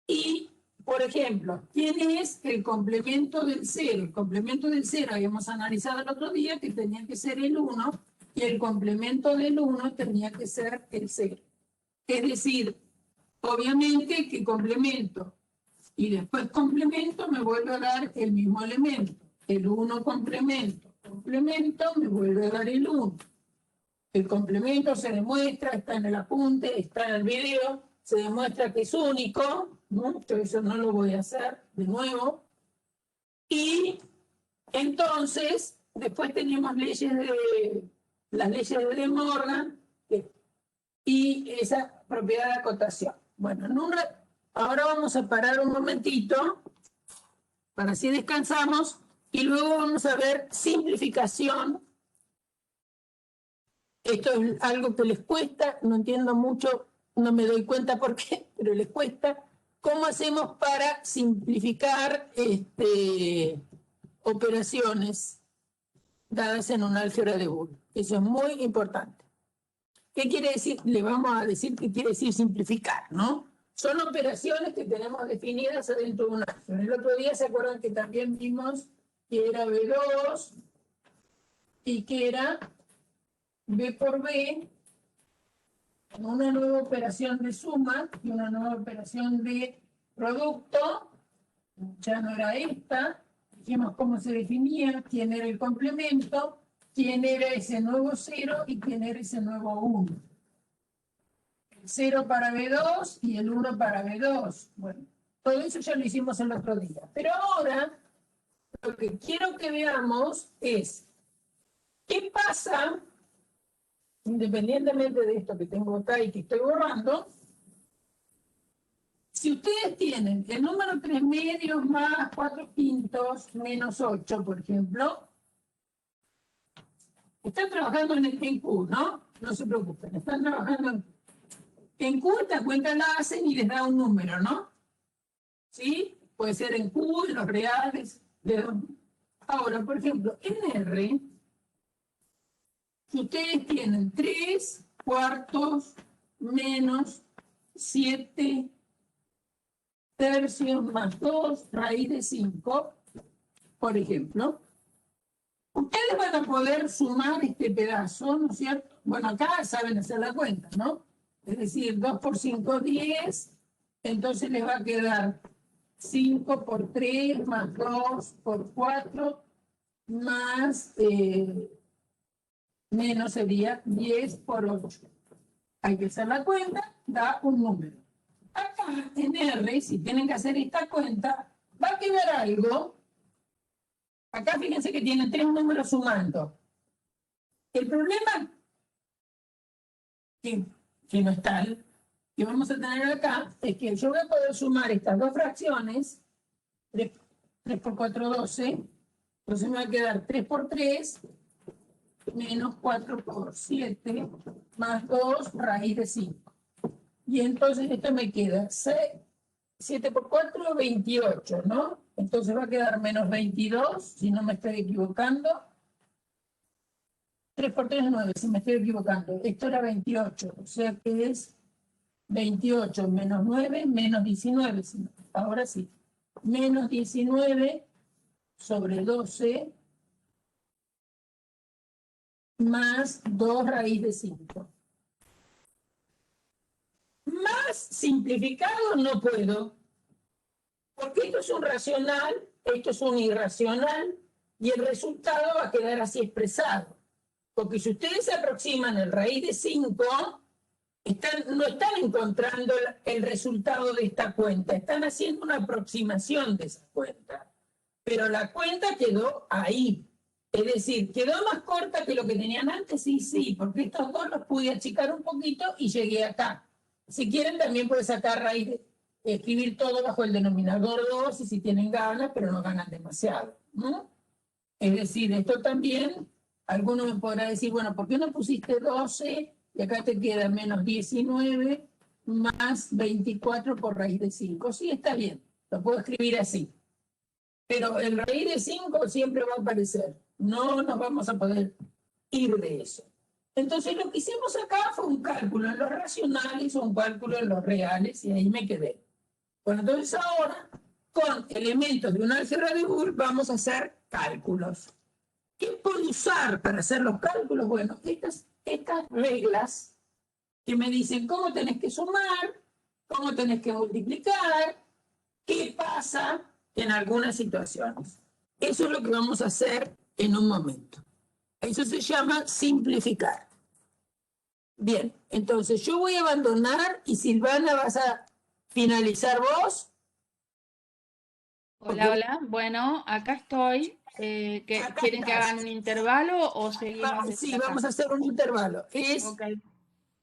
Y, por ejemplo, ¿quién es el complemento del 0? El complemento del 0 habíamos analizado el otro día que tenía que ser el 1 y el complemento del 1 tenía que ser el 0. Es decir, obviamente que complemento y después complemento me vuelve a dar el mismo elemento. El 1 complemento me vuelve a dar el 1. El complemento se demuestra, está en el apunte, está en el video, se demuestra que es único, ¿no? Yo eso no lo voy a hacer de nuevo. Y entonces, después tenemos las leyes de De Morgan y esa propiedad de acotación. Bueno, ahora vamos a parar un momentito, para así descansamos, y luego vamos a ver simplificación. Esto es algo que les cuesta, no entiendo mucho, no me doy cuenta por qué, pero les cuesta. ¿Cómo hacemos para simplificar operaciones dadas en un álgebra de Boole? Eso es muy importante. ¿Qué quiere decir? Le vamos a decir qué quiere decir simplificar, ¿no? Son operaciones que tenemos definidas adentro de un álgebra. El otro día se acuerdan que también vimos que era B2 y que era B por B, una nueva operación de suma y una nueva operación de producto. Ya no era esta. Dijimos cómo se definía, quién era el complemento, quién era ese nuevo 0 y quién era ese nuevo 1. El 0 para B2 y el 1 para B2. Bueno, todo eso ya lo hicimos el otro día. Pero ahora, lo que quiero que veamos es qué pasa, independientemente de esto que tengo acá y que estoy borrando, si ustedes tienen el número 3 medios más 4 quintos menos 8, por ejemplo, están trabajando en Q, ¿no? No se preocupen, están trabajando en Q, esta cuenta la hacen y les da un número, ¿no? ¿Sí? Puede ser en Q, en los reales. Ahora, por ejemplo, en R, si ustedes tienen 3 cuartos menos 7 tercios más 2 raíz de 5, por ejemplo, ustedes van a poder sumar este pedazo, ¿no es cierto? Bueno, acá saben hacer la cuenta, ¿no? Es decir, 2 por 5, 10, entonces les va a quedar 5 por 3 más 2 por 4 más menos sería 10 por 8. Hay que hacer la cuenta, da un número. Acá en R, si tienen que hacer esta cuenta, va a quedar algo. Acá fíjense que tienen 3 números sumando. El problema que no es tal, que vamos a tener acá, es que yo voy a poder sumar estas dos fracciones, 3 por 4, 12, entonces me va a quedar 3 por 3, menos 4 por 7, más 2 raíz de 5. Y entonces esto me queda 7 por 4, 28, ¿no? Entonces va a quedar menos 22, si no me estoy equivocando. 3 por 3 es 9, si me estoy equivocando. Esto era 28, o sea que es 28 menos 9, menos 19. Ahora sí. Menos 19 sobre 12 más 2 raíz de 5. Más simplificado no puedo, porque esto es un racional, esto es un irracional, y el resultado va a quedar así expresado. Porque si ustedes se aproximan el raíz de 5, no están encontrando el resultado de esta cuenta, están haciendo una aproximación de esa cuenta. Pero la cuenta quedó ahí. Es decir, ¿quedó más corta que lo que tenían antes? Sí, sí, porque estos dos los pude achicar un poquito y llegué acá. Si quieren, también pueden sacar raíz, escribir todo bajo el denominador 2, y si tienen ganas, pero no ganan demasiado, ¿no? Es decir, esto también, alguno me podrá decir, bueno, ¿por qué no pusiste 12 y acá te queda menos 19 más 24 por raíz de 5? Sí, está bien, lo puedo escribir así. Pero el raíz de 5 siempre va a aparecer. No nos vamos a poder ir de eso. Entonces lo que hicimos acá fue un cálculo en los racionales o un cálculo en los reales, y ahí me quedé. Bueno, entonces ahora, con elementos de un álgebra de Boole, vamos a hacer cálculos. ¿Qué puedo usar para hacer los cálculos? Bueno, estas reglas que me dicen cómo tenés que sumar, cómo tenés que multiplicar, qué pasa en algunas situaciones. Eso es lo que vamos a hacer en un momento. Eso se llama simplificar. Bien, entonces yo voy a abandonar y Silvana, vas a finalizar vos. Hola, hola. Bueno, acá estoy. Acá ¿Quieren que estás. hagan un intervalo o seguimos desde Sí, acá? vamos a hacer un intervalo. Ok,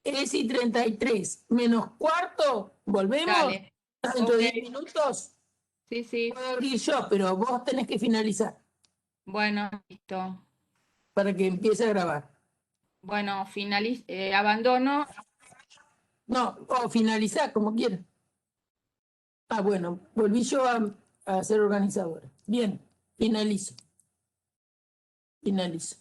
Es y 33 menos cuarto. ¿Volvemos? dale. Dentro de Ok. 10 minutos. Sí, sí. Puedo abrir yo, pero vos tenés que finalizar Bueno, listo. para que empiece a grabar. Bueno, abandono. No, o finalizar, como quieras. Ah, bueno, volví yo a ser organizadora. Bien, finalizo. Finalizo.